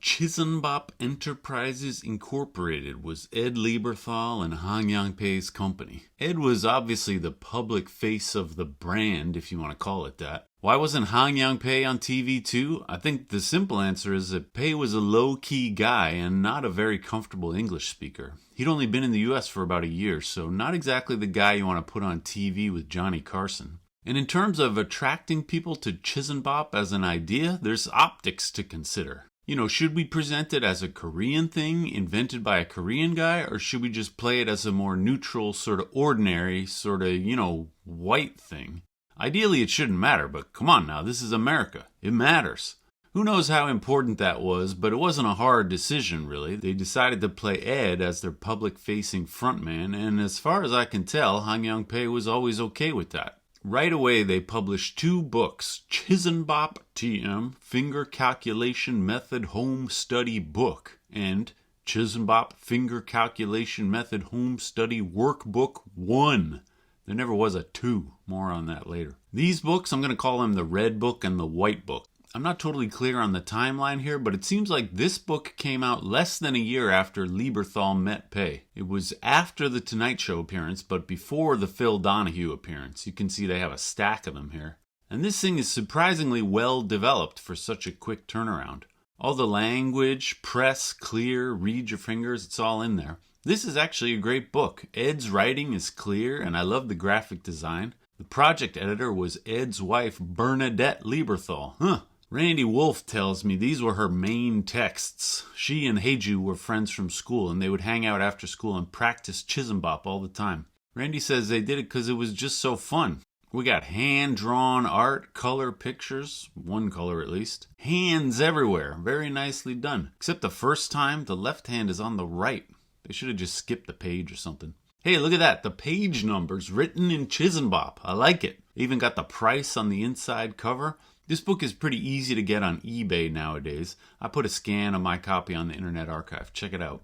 Chisanbop Enterprises Incorporated was Ed Lieberthal and Hong Pei's company. Ed was obviously the public face of the brand, if you want to call it that. Why wasn't Hong Pei on TV too? I think the simple answer is that Pei was a low-key guy and not a very comfortable English speaker. He'd only been in the US for about a year, so not exactly the guy you want to put on TV with Johnny Carson. And in terms of attracting people to Chisanbop as an idea, there's optics to consider. You know, should we present it as a Korean thing invented by a Korean guy, or should we just play it as a more neutral, sort of ordinary, sort of, white thing? Ideally, it shouldn't matter, but come on now, this is America. It matters. Who knows how important that was, but it wasn't a hard decision, really. They decided to play Ed as their public-facing frontman, and as far as I can tell, Hong Pei was always okay with that. Right away, they published 2 books, Chisanbop TM, Finger Calculation Method Home Study Book, and Chisanbop Finger Calculation Method Home Study Workbook 1. There never was a 2. More on that later. These books, I'm going to call them the Red Book and the White Book. I'm not totally clear on the timeline here, but it seems like this book came out less than a year after Lieberthal met Pai. It was after the Tonight Show appearance, but before the Phil Donahue appearance. You can see they have a stack of them here. And this thing is surprisingly well developed for such a quick turnaround. All the language, press, clear, read your fingers, it's all in there. This is actually a great book. Ed's writing is clear, and I love the graphic design. The project editor was Ed's wife, Bernadette Lieberthal. Randi Wolf tells me these were her main texts. She and Heeja were friends from school, and they would hang out after school and practice Chisanbop all the time. Randy says they did it because it was just so fun. We got hand-drawn art, color pictures, one color at least. Hands everywhere, very nicely done. Except the first time, the left hand is on the right. They should have just skipped the page or something. Hey, look at that, the page numbers written in Chisanbop. I like it. Even got the price on the inside cover. This book is pretty easy to get on eBay nowadays. I put a scan of my copy on the Internet Archive. Check it out.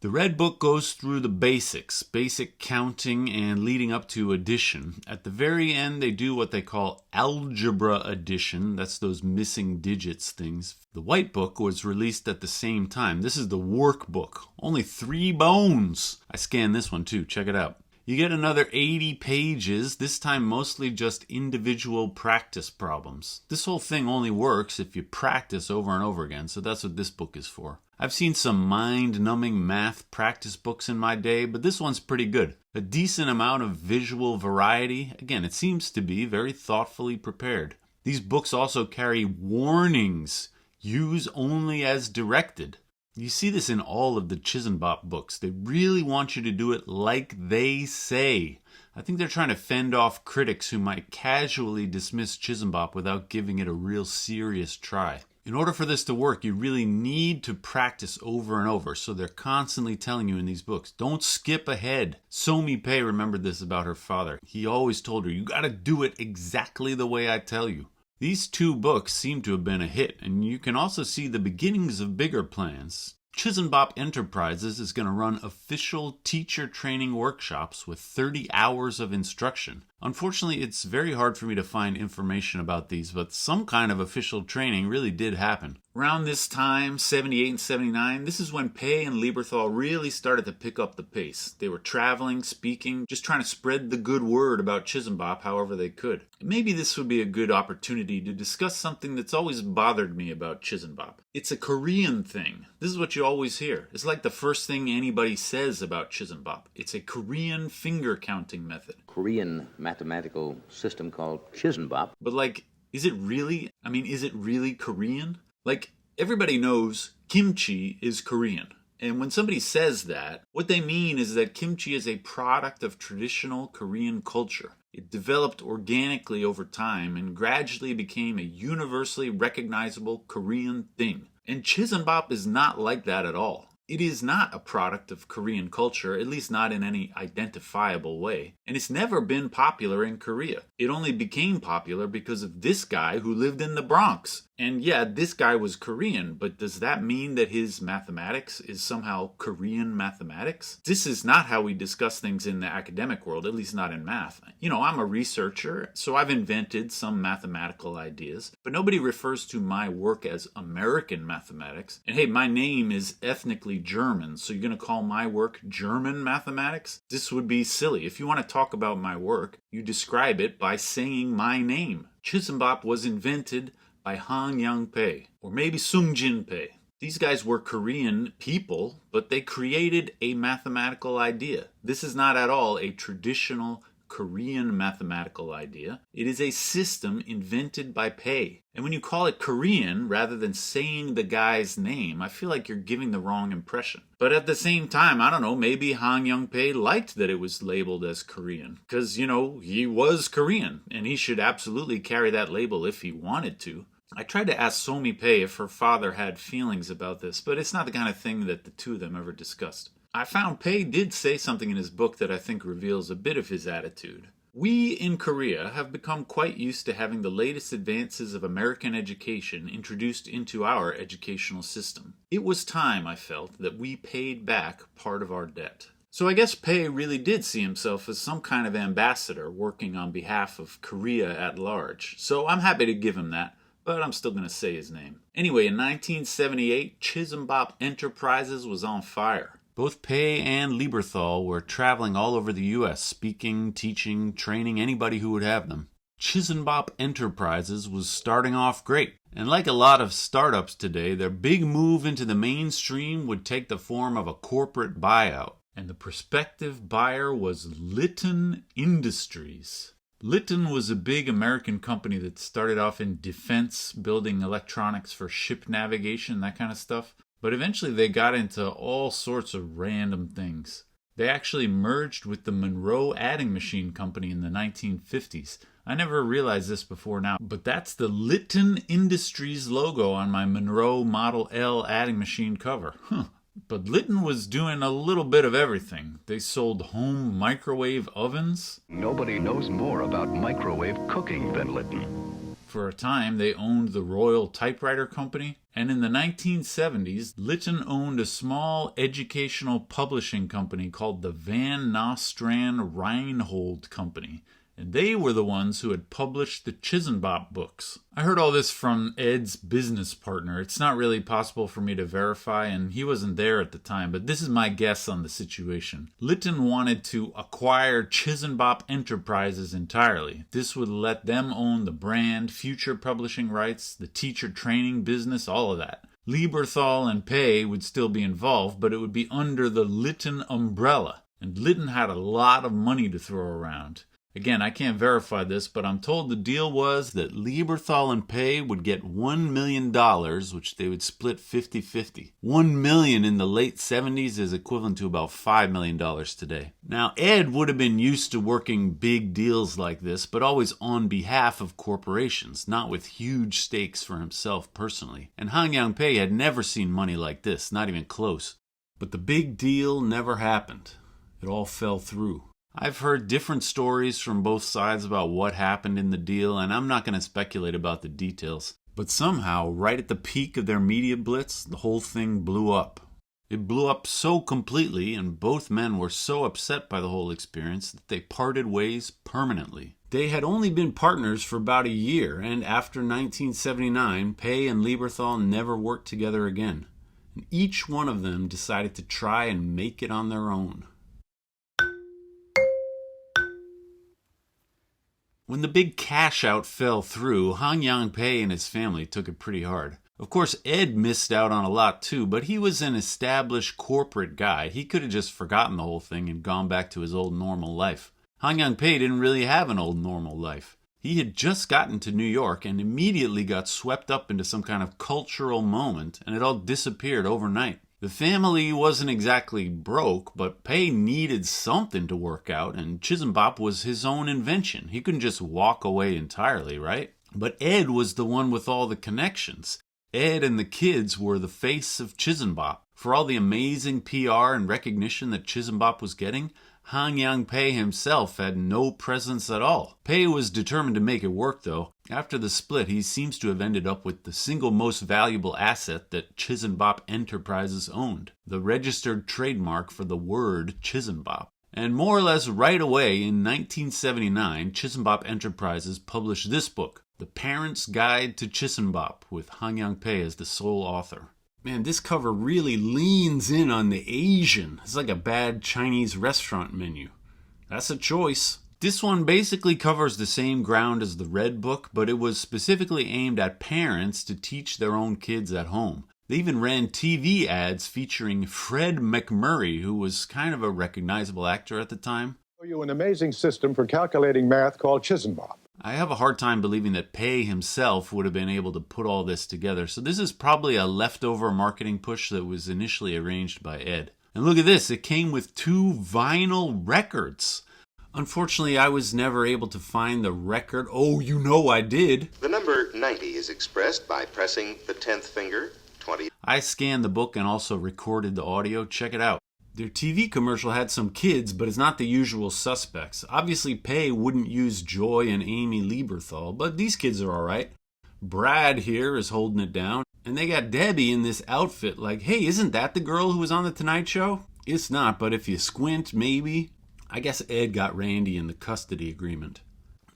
The Red Book goes through the basics, basic counting and leading up to addition. At the very end, they do what they call algebra addition. That's those missing digits things. The White Book was released at the same time. This is the workbook. Only 3 bones. I scanned this one too. Check it out. You get another 80 pages, this time mostly just individual practice problems. This whole thing only works if you practice over and over again, so that's what this book is for. I've seen some mind-numbing math practice books in my day, but this one's pretty good. A decent amount of visual variety. Again, it seems to be very thoughtfully prepared. These books also carry warnings. Use only as directed. You see this in all of the Chisanbop books. They really want you to do it like they say. I think they're trying to fend off critics who might casually dismiss Chisanbop without giving it a real serious try. In order for this to work, you really need to practice over and over, so they're constantly telling you in these books, don't skip ahead. Sohmi Pai remembered this about her father. He always told her, you gotta do it exactly the way I tell you. These 2 books seem to have been a hit, and you can also see the beginnings of bigger plans. Chisanbop Enterprises is going to run official teacher training workshops with 30 hours of instruction. Unfortunately, it's very hard for me to find information about these, but some kind of official training really did happen. Around this time, 78 and 79, this is when Pai and Lieberthal really started to pick up the pace. They were traveling, speaking, just trying to spread the good word about Chisanbop however they could. Maybe this would be a good opportunity to discuss something that's always bothered me about Chisanbop. It's a Korean thing. This is what you always hear. It's like the first thing anybody says about Chisanbop. It's a Korean finger counting method. Korean mathematical system called Chisanbop. But like, is it really? I mean, is it really Korean? Like, everybody knows kimchi is Korean. And when somebody says that, what they mean is that kimchi is a product of traditional Korean culture. It developed organically over time and gradually became a universally recognizable Korean thing. And Chisanbop is not like that at all. It is not a product of Korean culture, at least not in any identifiable way, and it's never been popular in Korea. It only became popular because of this guy who lived in the Bronx. And yeah, this guy was Korean, but does that mean that his mathematics is somehow Korean mathematics? This is not how we discuss things in the academic world, at least not in math. You know, I'm a researcher, so I've invented some mathematical ideas, but nobody refers to my work as American mathematics. And hey, my name is ethnically German, so you're going to call my work German mathematics? This would be silly. If you want to talk about my work, you describe it by saying my name. Chisanbop was invented by Han Young Pai, or maybe Sung Jin Pai. These guys were Korean people, but they created a mathematical idea. This is not at all a traditional Korean mathematical idea. It is a system invented by Pai. And when you call it Korean, rather than saying the guy's name, I feel like you're giving the wrong impression. But at the same time, I don't know, maybe Han Young Pai liked that it was labeled as Korean. Because, you know, he was Korean, and he should absolutely carry that label if he wanted to. I tried to ask Sohmi Pai if her father had feelings about this, but it's not the kind of thing that the two of them ever discussed. I found Pai did say something in his book that I think reveals a bit of his attitude. We in Korea have become quite used to having the latest advances of American education introduced into our educational system. It was time, I felt, that we paid back part of our debt. So I guess Pai really did see himself as some kind of ambassador working on behalf of Korea at large. So I'm happy to give him that. but I'm still going to say his name. Anyway, in 1978, Chisanbop Enterprises was on fire. Both Pai and Lieberthal were traveling all over the U.S., speaking, teaching, training anybody who would have them. Chisanbop Enterprises was starting off great, and like a lot of startups today, their big move into the mainstream would take the form of a corporate buyout. And the prospective buyer was Litton Industries. Litton was a big American company that started off in defense, building electronics for ship navigation, that kind of stuff. But eventually they got into all sorts of random things. They actually merged with the Monroe Adding Machine Company in the 1950s. I never realized this before now, but that's the Litton Industries logo on my Monroe Model L adding machine cover. But Litton was doing a little bit of everything. They sold home microwave ovens. Nobody knows more about microwave cooking than Litton. For a time, they owned the Royal Typewriter Company. And in the 1970s, Litton owned a small educational publishing company called the Van Nostrand Reinhold Company. And they were the ones who had published the Chisanbop books. I heard all this from Ed's business partner. It's not really possible for me to verify, and he wasn't there at the time, but this is my guess on the situation. Litton wanted to acquire Chisanbop Enterprises entirely. This would let them own the brand, future publishing rights, the teacher training business, all of that. Lieberthal and Pai would still be involved, but it would be under the Litton umbrella. And Litton had a lot of money to throw around. Again, I can't verify this, but I'm told the deal was that Lieberthal and Pai would get $1 million, which they would split 50-50. $1 million in the late 70s is equivalent to about $5 million today. Now, Ed would have been used to working big deals like this, but always on behalf of corporations, not with huge stakes for himself personally. And Hangyang Pai had never seen money like this, not even close. But the big deal never happened. It all fell through. I've heard different stories from both sides about what happened in the deal, and I'm not going to speculate about the details. But somehow, right at the peak of their media blitz, the whole thing blew up. It blew up so completely, and both men were so upset by the whole experience that they parted ways permanently. They had only been partners for about a year, and after 1979, Pai and Lieberthal never worked together again. And each one of them decided to try and make it on their own. When the big cash out fell through, Hangyang Pai and his family took it pretty hard. Of course, Ed missed out on a lot too, but he was an established corporate guy. He could have just forgotten the whole thing and gone back to his old normal life. Hangyang Pai didn't really have an old normal life. He had just gotten to New York and immediately got swept up into some kind of cultural moment, and it all disappeared overnight. The family wasn't exactly broke, but Pai needed something to work out, and Chisanbop was his own invention. He couldn't just walk away entirely, right? But Ed was the one with all the connections. Ed and the kids were the face of Chisanbop. For all the amazing PR and recognition that Chisanbop was getting, Hangyang Pai himself had no presence at all. Pai was determined to make it work, though. After the split, he seems to have ended up with the single most valuable asset that Chisanbop Enterprises owned, the registered trademark for the word Chisanbop. And more or less right away, in 1979, Chisanbop Enterprises published this book, The Parent's Guide to Chisanbop, with Hangyang Pai as the sole author. Man, this cover really leans in on the Asian. It's like a bad Chinese restaurant menu. That's a choice. This one basically covers the same ground as the Red Book, but it was specifically aimed at parents to teach their own kids at home. They even ran TV ads featuring Fred MacMurray, who was kind of a recognizable actor at the time. Show you an amazing system for calculating math called Chisanbop. I have a hard time believing that Pai himself would have been able to put all this together, so this is probably a leftover marketing push that was initially arranged by Ed. And look at this, it came with 2 vinyl records. Unfortunately, I was never able to find the record. Oh, you know I did. The number 90 is expressed by pressing the 10th finger, 20. I scanned the book and also recorded the audio. Check it out. Their TV commercial had some kids, but it's not the usual suspects. Obviously, Pai wouldn't use Joy and Amy Lieberthal, but these kids are all right. Brad here is holding it down, and they got Debbie in this outfit like, hey, isn't that the girl who was on The Tonight Show? It's not, but if you squint, maybe. I guess Ed got Randy in the custody agreement.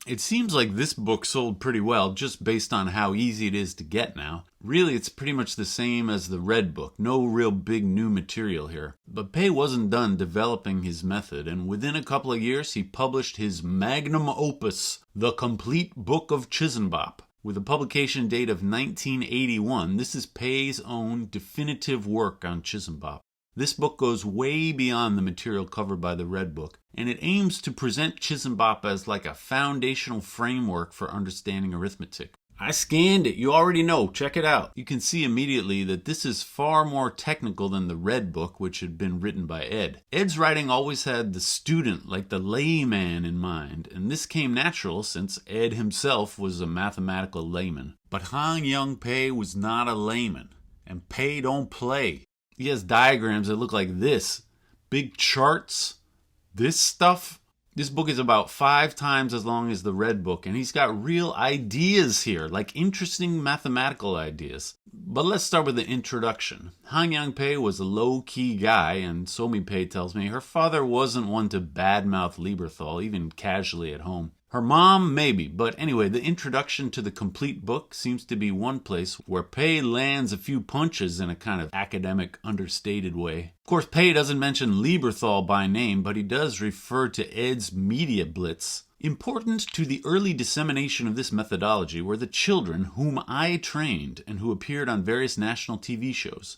It seems like this book sold pretty well just based on how easy it is to get now. Really, it's pretty much the same as the Red Book. No real big new material here. But Pai wasn't done developing his method, and within a couple of years he published his magnum opus, The Complete Book of Chisanbop. With a publication date of 1981, this is Pai's own definitive work on Chisanbop. This book goes way beyond the material covered by the Red Book, and it aims to present Chisanbop as like a foundational framework for understanding arithmetic. I scanned it, you already know, check it out. You can see immediately that this is far more technical than the Red Book, which had been written by Ed. Ed's writing always had the student, like the layman, in mind, and this came natural since Ed himself was a mathematical layman. But Hanyoung Pai was not a layman, and Pai don't play. He has diagrams that look like this. Big charts. This stuff. This book is about 5 times as long as the Red Book, and he's got real ideas here, like interesting mathematical ideas. But let's start with the introduction. Hanyoung Pai was a low-key guy, and Sohmi Pai tells me her father wasn't one to badmouth Lieberthal, even casually at home. Her mom, maybe, but anyway, the introduction to the complete book seems to be one place where Pai lands a few punches in a kind of academic, understated way. Of course, Pai doesn't mention Lieberthal by name, but he does refer to Ed's media blitz. Important to the early dissemination of this methodology were the children whom I trained and who appeared on various national TV shows.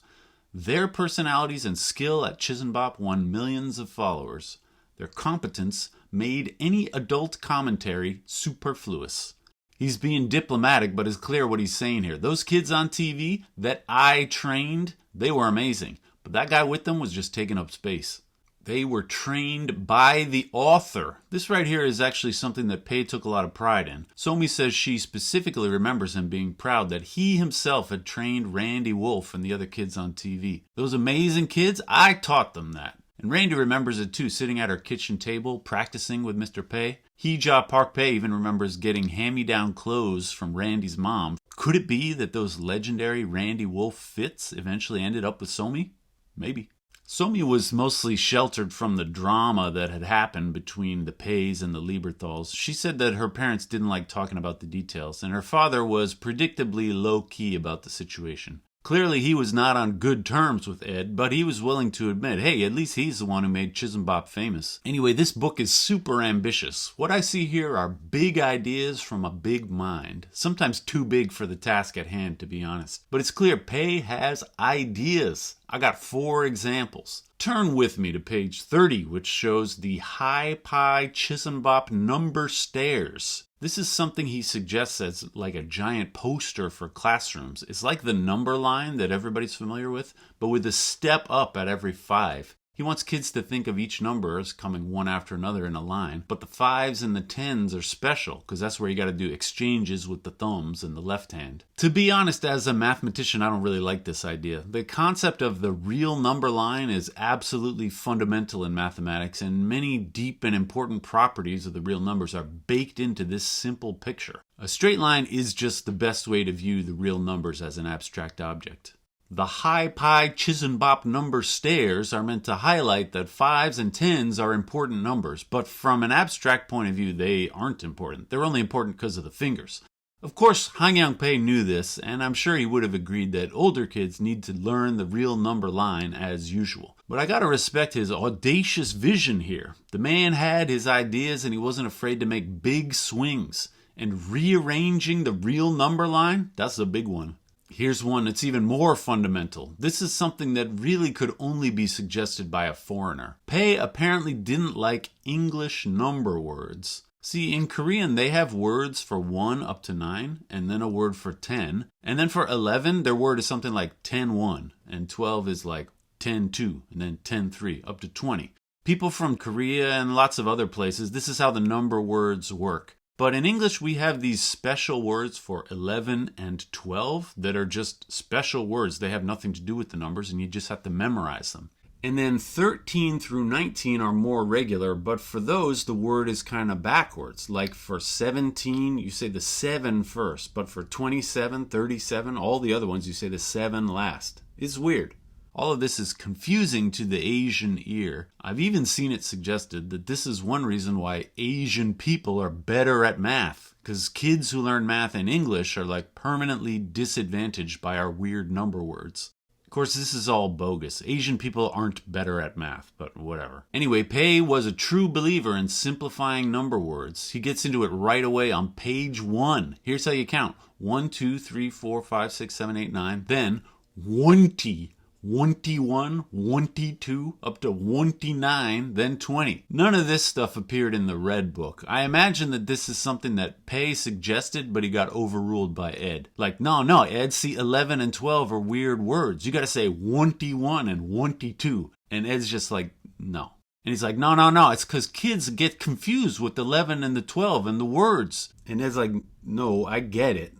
Their personalities and skill at Chisanbop won millions of followers. Their competence made any adult commentary superfluous. He's being diplomatic, but it's clear what he's saying here. Those kids on TV that I trained, they were amazing. But that guy with them was just taking up space. They were trained by the author. This right here is actually something that Pai took a lot of pride in. Sohmi says she specifically remembers him being proud that he himself had trained Randi Wolf and the other kids on TV. Those amazing kids, I taught them that. And Randi remembers it too, sitting at her kitchen table, practicing with Mr. Pai. Heeja Park Pai even remembers getting hand-me-down clothes from Randi's mom. Could it be that those legendary Randi Wolf fits eventually ended up with Sohmi? Maybe. Sohmi was mostly sheltered from the drama that had happened between the Pais and the Lieberthals. She said that her parents didn't like talking about the details, and her father was predictably low-key about the situation. Clearly, he was not on good terms with Ed, but he was willing to admit, hey, at least he's the one who made Chisanbop famous. Anyway, this book is super ambitious. What I see here are big ideas from a big mind. Sometimes too big for the task at hand, to be honest. But it's clear Pai has ideas. I got 4 examples. Turn with me to page 30, which shows the Heeja Park Chisanbop number stairs. This is something he suggests as like a giant poster for classrooms. It's like the number line that everybody's familiar with, but with a step up at every 5. He wants kids to think of each number as coming one after another in a line, but the 5s and the 10s are special because that's where you got to do exchanges with the thumbs and the left hand. To be honest, as a mathematician, I don't really like this idea. The concept of the real number line is absolutely fundamental in mathematics, and many deep and important properties of the real numbers are baked into this simple picture. A straight line is just the best way to view the real numbers as an abstract object. The Heeja Park Chisanbop number stairs are meant to highlight that 5s and 10s are important numbers, but from an abstract point of view, they aren't important. They're only important because of the fingers. Of course, Hanyoung Pai knew this, and I'm sure he would have agreed that older kids need to learn the real number line as usual. But I gotta respect his audacious vision here. The man had his ideas and he wasn't afraid to make big swings. And rearranging the real number line, that's a big one. Here's one that's even more fundamental. This is something that really could only be suggested by a foreigner. Pai apparently didn't like English number words. See, in Korean, they have words for 1 up to 9, and then a word for 10. And then for 11, their word is something like 10-1, and 12 is like 10-2, and then 10-3, up to 20. People from Korea and lots of other places, this is how the number words work. But in English, we have these special words for 11 and 12 that are just special words. They have nothing to do with the numbers, and you just have to memorize them. And then 13 through 19 are more regular, but for those, the word is kind of backwards. Like for 17, you say the 7 first, but for 27, 37, all the other ones, you say the 7 last. It's weird. All of this is confusing to the Asian ear. I've even seen it suggested that this is one reason why Asian people are better at math, because kids who learn math in English are like permanently disadvantaged by our weird number words. Of course, this is all bogus. Asian people aren't better at math, but whatever. Anyway, Pei was a true believer in simplifying number words. He gets into it right away on page 1. Here's how you count. 1, 2, 3, 4, 5, 6, 7, 8, 9. Then 20. 21, 22, up to 29, then 20. None of this stuff appeared in the Red Book. I imagine that this is something that Pei suggested, but he got overruled by Ed. Like, no, Ed, see, 11 and 12 are weird words. You gotta say 21 and 22. And Ed's just like, no. And he's like, no, it's because kids get confused with 11 and the 12 and the words. And Ed's like, no, I get it,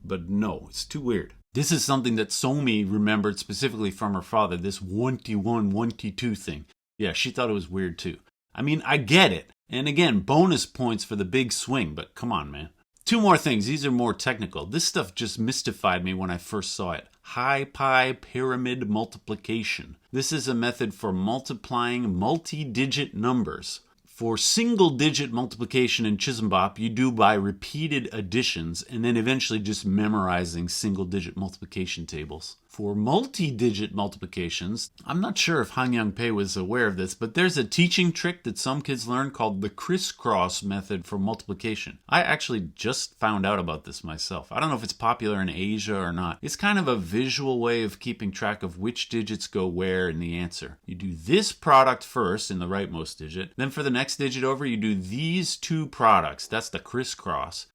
but no, it's too weird. This is something that Sohmi remembered specifically from her father, this 21, 22 thing. Yeah, she thought it was weird too. I mean, I get it. And again, bonus points for the big swing, but come on, man. 2 more things. These are more technical. This stuff just mystified me when I first saw it. Heeja Park pyramid multiplication. This is a method for multiplying multi-digit numbers. For single-digit multiplication in Chisanbop, you do by repeated additions and then eventually just memorizing single-digit multiplication tables. For multi-digit multiplications, I'm not sure if Han Pei was aware of this, but there's a teaching trick that some kids learn called the crisscross method for multiplication. I actually just found out about this myself. I don't know if it's popular in Asia or not. It's kind of a visual way of keeping track of which digits go where in the answer. You do this product first in the rightmost digit, then for the next digit over, you do these 2 products. That's the crisscross.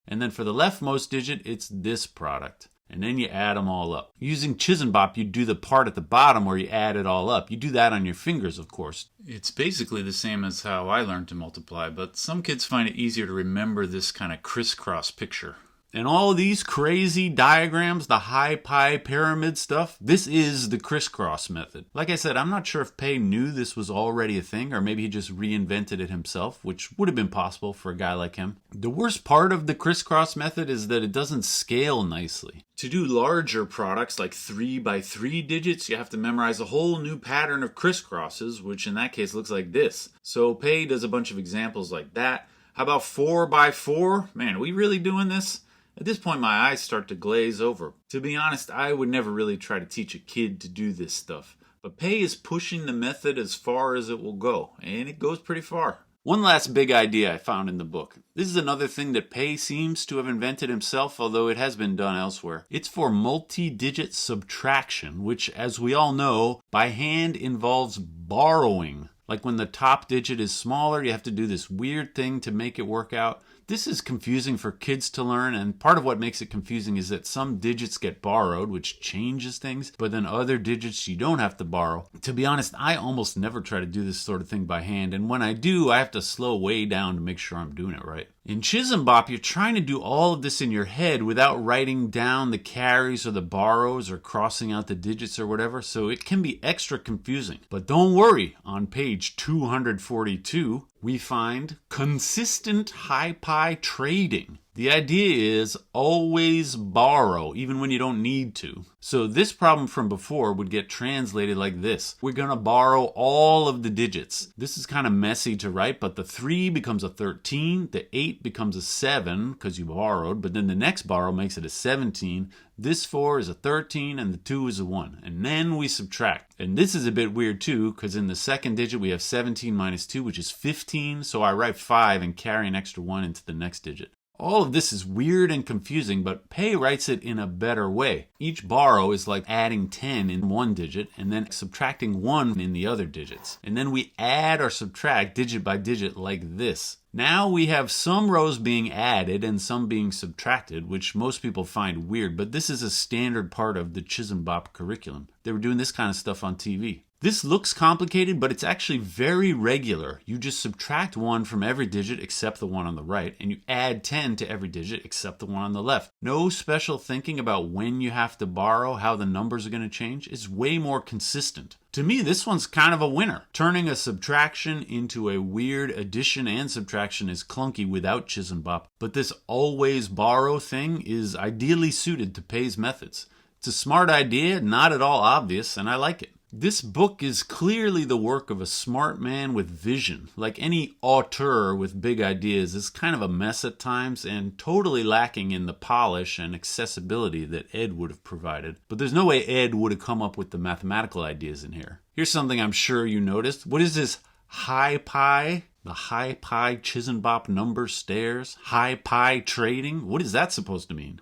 And then for the leftmost digit, it's this product. And then you add them all up. Using Chisanbop, you do the part at the bottom where you add it all up. You do that on your fingers, of course. It's basically the same as how I learned to multiply, but some kids find it easier to remember this kind of crisscross picture. And all of these crazy diagrams, the Heeja Park pyramid stuff, this is the crisscross method. Like I said, I'm not sure if Pei knew this was already a thing, or maybe he just reinvented it himself, which would have been possible for a guy like him. The worst part of the crisscross method is that it doesn't scale nicely. To do larger products like 3 by 3 digits, you have to memorize a whole new pattern of crisscrosses, which in that case looks like this. So Pei does a bunch of examples like that. How about 4 by 4? Man, are we really doing this? At this point, my eyes start to glaze over. To be honest, I would never really try to teach a kid to do this stuff. But Pei is pushing the method as far as it will go, and it goes pretty far. One last big idea I found in the book. This is another thing that Pei seems to have invented himself, although it has been done elsewhere. It's for multi-digit subtraction, which, as we all know, by hand involves borrowing. Like when the top digit is smaller, you have to do this weird thing to make it work out. This is confusing for kids to learn, and part of what makes it confusing is that some digits get borrowed, which changes things, but then other digits you don't have to borrow. To be honest, I almost never try to do this sort of thing by hand, and when I do, I have to slow way down to make sure I'm doing it right. In Chisanbop, you're trying to do all of this in your head without writing down the carries or the borrows or crossing out the digits or whatever, so it can be extra confusing. But don't worry, on page 242, we find consistent Heeja Park trading. The idea is always borrow, even when you don't need to. So this problem from before would get translated like this. We're going to borrow all of the digits. This is kind of messy to write, but the 3 becomes a 13, the 8 becomes a 7 because you borrowed, but then the next borrow makes it a 17. This 4 is a 13 and the 2 is a 1. And then we subtract. And this is a bit weird too, because in the second digit we have 17 minus 2, which is 15. So I write 5 and carry an extra 1 into the next digit. All of this is weird and confusing, but Pei writes it in a better way. Each borrow is like adding 10 in one digit and then subtracting 1 in the other digits. And then we add or subtract digit by digit like this. Now we have some rows being added and some being subtracted, which most people find weird, but this is a standard part of the Chisanbop curriculum. They were doing this kind of stuff on TV. This looks complicated, but it's actually very regular. You just subtract 1 from every digit except the one on the right, and you add 10 to every digit except the one on the left. No special thinking about when you have to borrow, how the numbers are going to change. It's way more consistent. To me, this one's kind of a winner. Turning a subtraction into a weird addition and subtraction is clunky without Chisanbop, but this always borrow thing is ideally suited to Pei's methods. It's a smart idea, not at all obvious, and I like it. This book is clearly the work of a smart man with vision. Like any auteur with big ideas, it's kind of a mess at times and totally lacking in the polish and accessibility that Ed would have provided. But there's no way Ed would have come up with the mathematical ideas in here. Here's something I'm sure you noticed. What is this Heeja Pai? The Heeja Pai Chisanbop number stairs? Heeja Pai trading? What is that supposed to mean?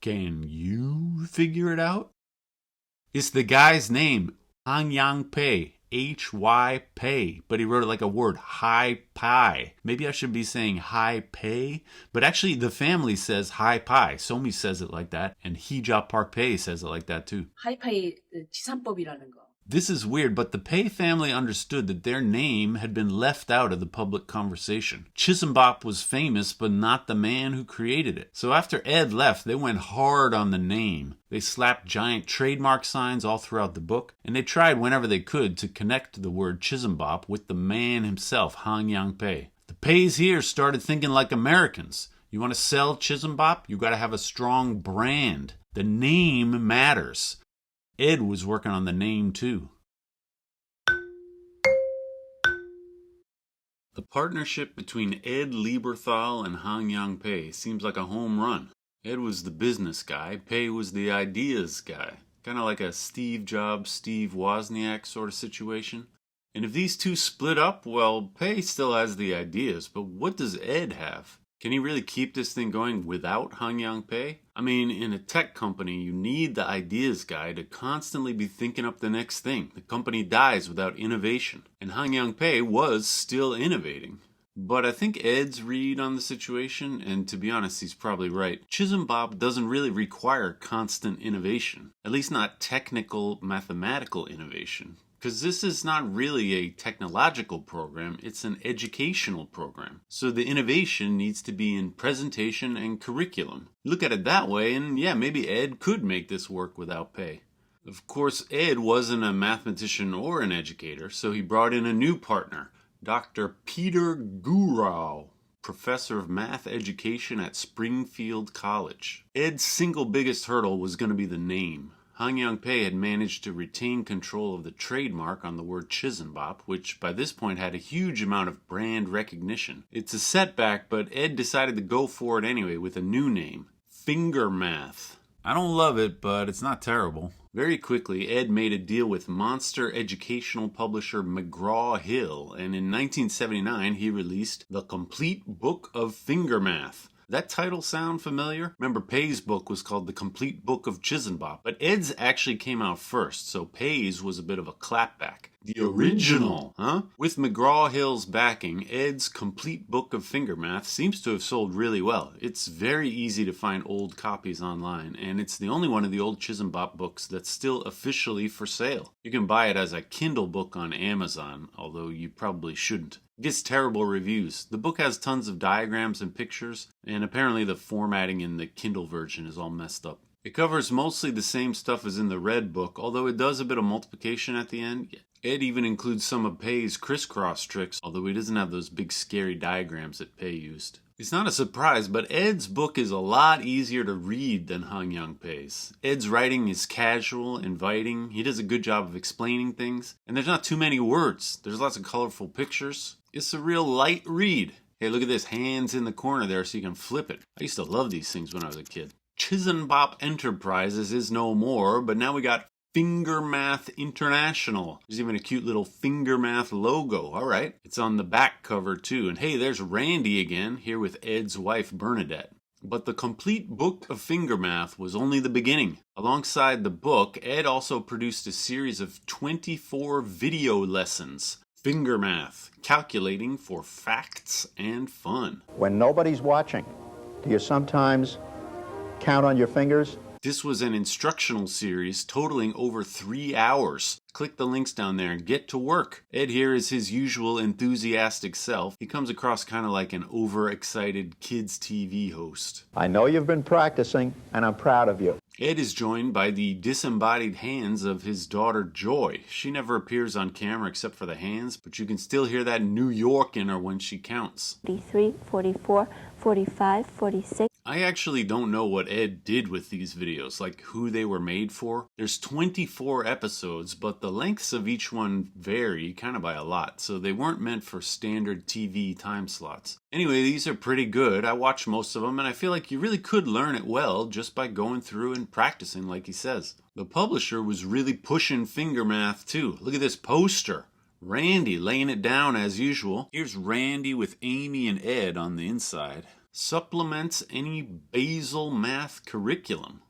Can you figure it out? It's the guy's name, Heeja Pai, H-Y Pai, but he wrote it like a word, Heeja Pai. Maybe I should be saying Heeja Pai, but actually the family says Heeja Pai. Sohmi says it like that, and Heeja Park Pai says it like that too. 하이파이 지산법이라는 거. This is weird, but the Pai family understood that their name had been left out of the public conversation. Chisanbop was famous, but not the man who created it. So after Ed left, they went hard on the name. They slapped giant trademark signs all throughout the book, and they tried whenever they could to connect the word Chisanbop with the man himself, Heeja Pai. The Pais here started thinking like Americans. You want to sell Chisanbop? You got to have a strong brand. The name matters. Ed was working on the name too. The partnership between Ed Lieberthal and Heeja Pai seems like a home run. Ed was the business guy, Pai was the ideas guy. Kind of like a Steve Jobs, Steve Wozniak sort of situation. And if these two split up, well, Pai still has the ideas, but what does Ed have? Can he really keep this thing going without Heeja Pai? I mean, in a tech company, you need the ideas guy to constantly be thinking up the next thing. The company dies without innovation. And Heeja Pai was still innovating. But I think Ed's read on the situation, and to be honest, he's probably right, Chisanbop doesn't really require constant innovation. At least not technical, mathematical innovation. Because this is not really a technological program, it's an educational program. So the innovation needs to be in presentation and curriculum. Look at it that way, and yeah, maybe Ed could make this work without Pai. Of course, Ed wasn't a mathematician or an educator, so he brought in a new partner, Dr. Peter Gurau, professor of math education at Springfield College. Ed's single biggest hurdle was going to be the name. Heeja Pai had managed to retain control of the trademark on the word Chisanbop, which by this point had a huge amount of brand recognition. It's a setback, but Ed decided to go for it anyway with a new name, Fingermath. I don't love it, but it's not terrible. Very quickly, Ed made a deal with monster educational publisher McGraw-Hill, and in 1979 he released The Complete Book of Fingermath. That title sound familiar? Remember, Pai's book was called The Complete Book of Chisanbop, but Ed's actually came out first, so Pai's was a bit of a clapback. The original, huh? With McGraw-Hill's backing, Ed's Complete Book of Fingermath seems to have sold really well. It's very easy to find old copies online, and it's the only one of the old Chisanbop books that's still officially for sale. You can buy it as a Kindle book on Amazon, although you probably shouldn't. It gets terrible reviews. The book has tons of diagrams and pictures, and apparently the formatting in the Kindle version is all messed up. It covers mostly the same stuff as in the Red book, although it does a bit of multiplication at the end. Ed even includes some of Pai's crisscross tricks, although he doesn't have those big scary diagrams that Pai used. It's not a surprise, but Ed's book is a lot easier to read than Heeja Pai's. Ed's writing is casual, inviting, he does a good job of explaining things, and there's not too many words. There's lots of colorful pictures. It's a real light read. Hey, look at this, hands in the corner there so you can flip it. I used to love these things when I was a kid. Chisanbop Enterprises is no more, but now we got Fingermath International. There's even a cute little Fingermath logo. All right. It's on the back cover too. And hey, there's Randi again, here with Ed's wife Bernadette. But the Complete Book of Fingermath was only the beginning. Alongside the book, Ed also produced a series of 24 video lessons. Fingermath, calculating for facts and fun. When nobody's watching, do you sometimes count on your fingers? This was an instructional series totaling over 3 hours. Click the links down there and get to work. Ed here is his usual enthusiastic self. He comes across kind of like an overexcited kids TV host. I know you've been practicing, and I'm proud of you. Ed is joined by the disembodied hands of his daughter Joy. She never appears on camera except for the hands, but you can still hear that New York in her when she counts. 43, 44, 45, 46. I actually don't know what Ed did with these videos, like who they were made for. There's 24 episodes, but the lengths of each one vary kind of by a lot, so they weren't meant for standard TV time slots. Anyway, these are pretty good. I watched most of them, and I feel like you really could learn it well just by going through and practicing like he says. The publisher was really pushing Fingermath too. Look at this poster. Randy laying it down as usual. Here's Randy with Amy and Ed on the inside. Supplements any basal math curriculum.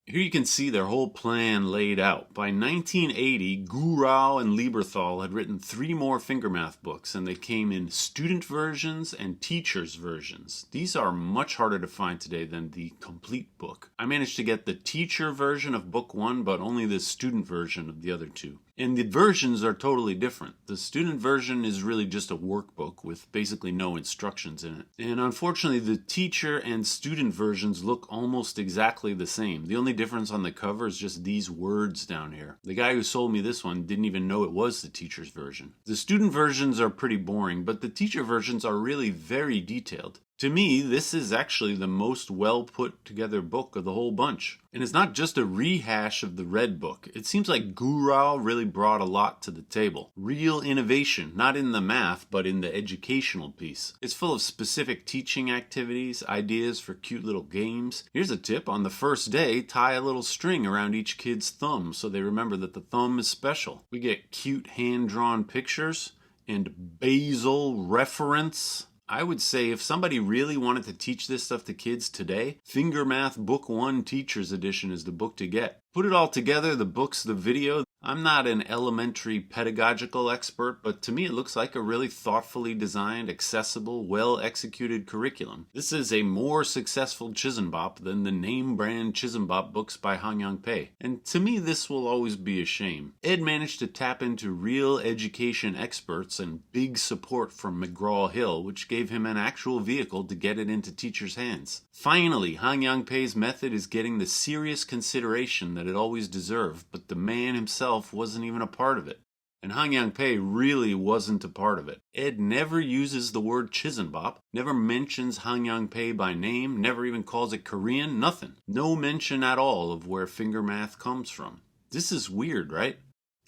Here you can see their whole plan laid out. By 1980, Brokaw and Lieberthal had written 3 more Fingermath books, and they came in student versions and teacher's versions. These are much harder to find today than the complete book. I managed to get the teacher version of book 1, but only the student version of the other 2. And the versions are totally different. The student version is really just a workbook with basically no instructions in it. And unfortunately, the teacher and student versions look almost exactly the same. The only difference on the cover is just these words down here. The guy who sold me this one didn't even know it was the teacher's version. The student versions are pretty boring, but the teacher versions are really very detailed. To me, this is actually the most well put together book of the whole bunch. And it's not just a rehash of the Red Book. It seems like Brokaw really brought a lot to the table. Real innovation, not in the math, but in the educational piece. It's full of specific teaching activities, ideas for cute little games. Here's a tip: on the first day, tie a little string around each kid's thumb so they remember that the thumb is special. We get cute hand-drawn pictures and basal reference. I would say if somebody really wanted to teach this stuff to kids today, Fingermath Book 1 Teacher's Edition is the book to get. Put it all together, the books, the video. I'm not an elementary pedagogical expert, but to me it looks like a really thoughtfully designed, accessible, well-executed curriculum. This is a more successful Chisanbop than the name-brand Chisanbop books by Heeja Pai. And to me this will always be a shame. Ed managed to tap into real education experts and big support from McGraw-Hill, which gave him an actual vehicle to get it into teachers' hands. Finally, Heeja Pai's method is getting the serious consideration that it always deserved, but the man himself wasn't even a part of it. And Heeja Pai really wasn't a part of it. Ed never uses the word Chisanbop, never mentions Heeja Pai by name, never even calls it Korean, nothing. No mention at all of where Fingermath comes from. This is weird, right?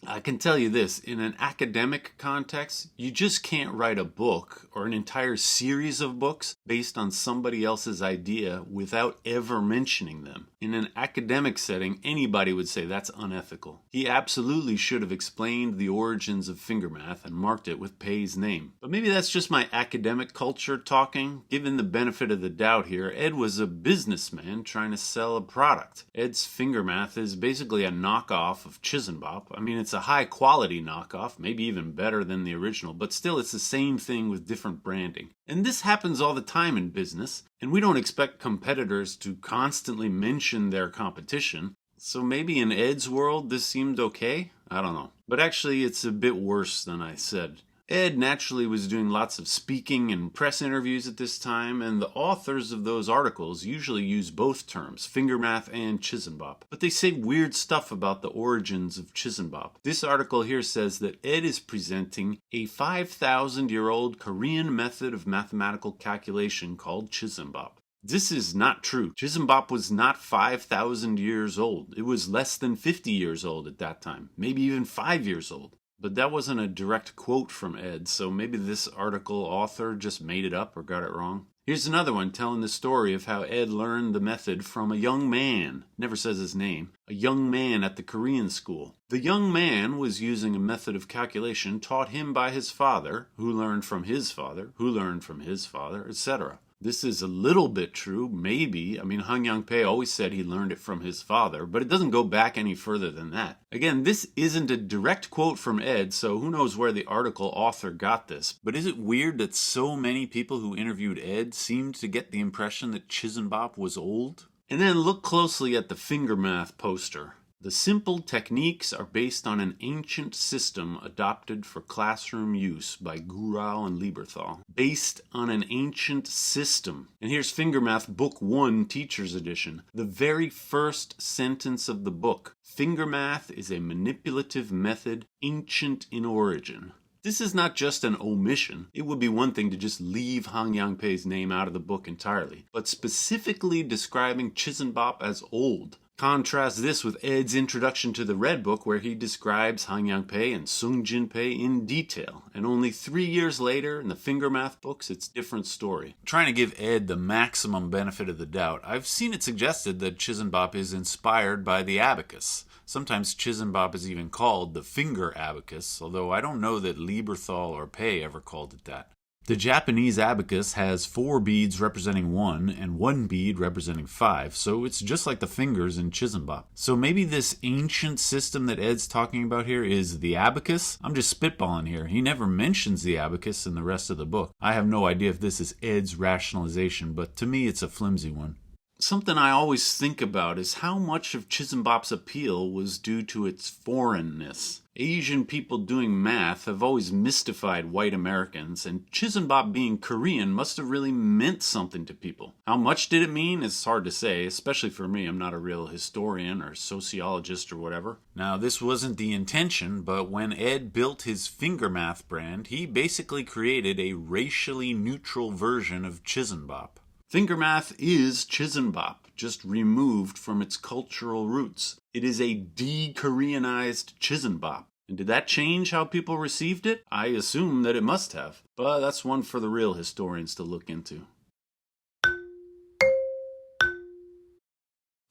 I can tell you this, in an academic context, you just can't write a book or an entire series of books based on somebody else's idea without ever mentioning them. In an academic setting, anybody would say that's unethical. He absolutely should have explained the origins of Fingermath and marked it with Pai's name. But maybe that's just my academic culture talking. Given the benefit of the doubt here, Ed was a businessman trying to sell a product. Ed's Fingermath is basically a knockoff of Chisanbop. I mean, it's a high-quality knockoff, maybe even better than the original, but still it's the same thing with different branding. And this happens all the time in business, and we don't expect competitors to constantly mention their competition. So maybe in Ed's world this seemed okay? I don't know. But actually it's a bit worse than I said. Ed naturally was doing lots of speaking and press interviews at this time, and the authors of those articles usually use both terms, Fingermath and Chisanbop. But they say weird stuff about the origins of Chisanbop. This article here says that Ed is presenting a 5,000-year-old Korean method of mathematical calculation called Chisanbop. This is not true. Chisanbop was not 5,000 years old. It was less than 50 years old at that time, maybe even 5 years old. But that wasn't a direct quote from Ed, so maybe this article author just made it up or got it wrong. Here's another one telling the story of how Ed learned the method from a young man, never says his name, a young man at the Korean school. The young man was using a method of calculation taught him by his father, who learned from his father, who learned from his father, etc. This is a little bit true, maybe. I mean, Heeja Pai always said he learned it from his father, but it doesn't go back any further than that. Again, this isn't a direct quote from Ed, so who knows where the article author got this. But is it weird that so many people who interviewed Ed seemed to get the impression that Chisanbop was old? And then look closely at the Fingermath poster. The simple techniques are based on an ancient system adopted for classroom use by Brokaw and Lieberthal. Based on an ancient system. And here's Fingermath Book 1 Teacher's Edition. The very first sentence of the book. Fingermath is a manipulative method ancient in origin. This is not just an omission. It would be one thing to just leave Hangyang Pei's name out of the book entirely, but specifically describing Chisanbop as old. Contrast this with Ed's introduction to the Red Book, where he describes Hangyang Pei and Sungjin Pei in detail. And only 3 years later, in the Fingermath books, it's a different story. Trying to give Ed the maximum benefit of the doubt, I've seen it suggested that Chisanbop is inspired by the abacus. Sometimes Chisanbop is even called the finger abacus, although I don't know that Lieberthal or Pei ever called it that. The Japanese abacus has 4 beads representing 1 and 1 bead representing 5, so it's just like the fingers in Chisanbop. So maybe this ancient system that Ed's talking about here is the abacus? I'm just spitballing here. He never mentions the abacus in the rest of the book. I have no idea if this is Ed's rationalization, but to me it's a flimsy one. Something I always think about is how much of Chisanbop's appeal was due to its foreignness. Asian people doing math have always mystified white Americans, and Chisanbop being Korean must have really meant something to people. How much did it mean? It's hard to say, especially for me. I'm not a real historian or sociologist or whatever. Now, this wasn't the intention, but when Ed built his Fingermath brand, he basically created a racially neutral version of Chisanbop. Fingermath is Chisanbop, just removed from its cultural roots. It is a de-Koreanized Chisanbop. And did that change how people received it? I assume that it must have, but that's one for the real historians to look into.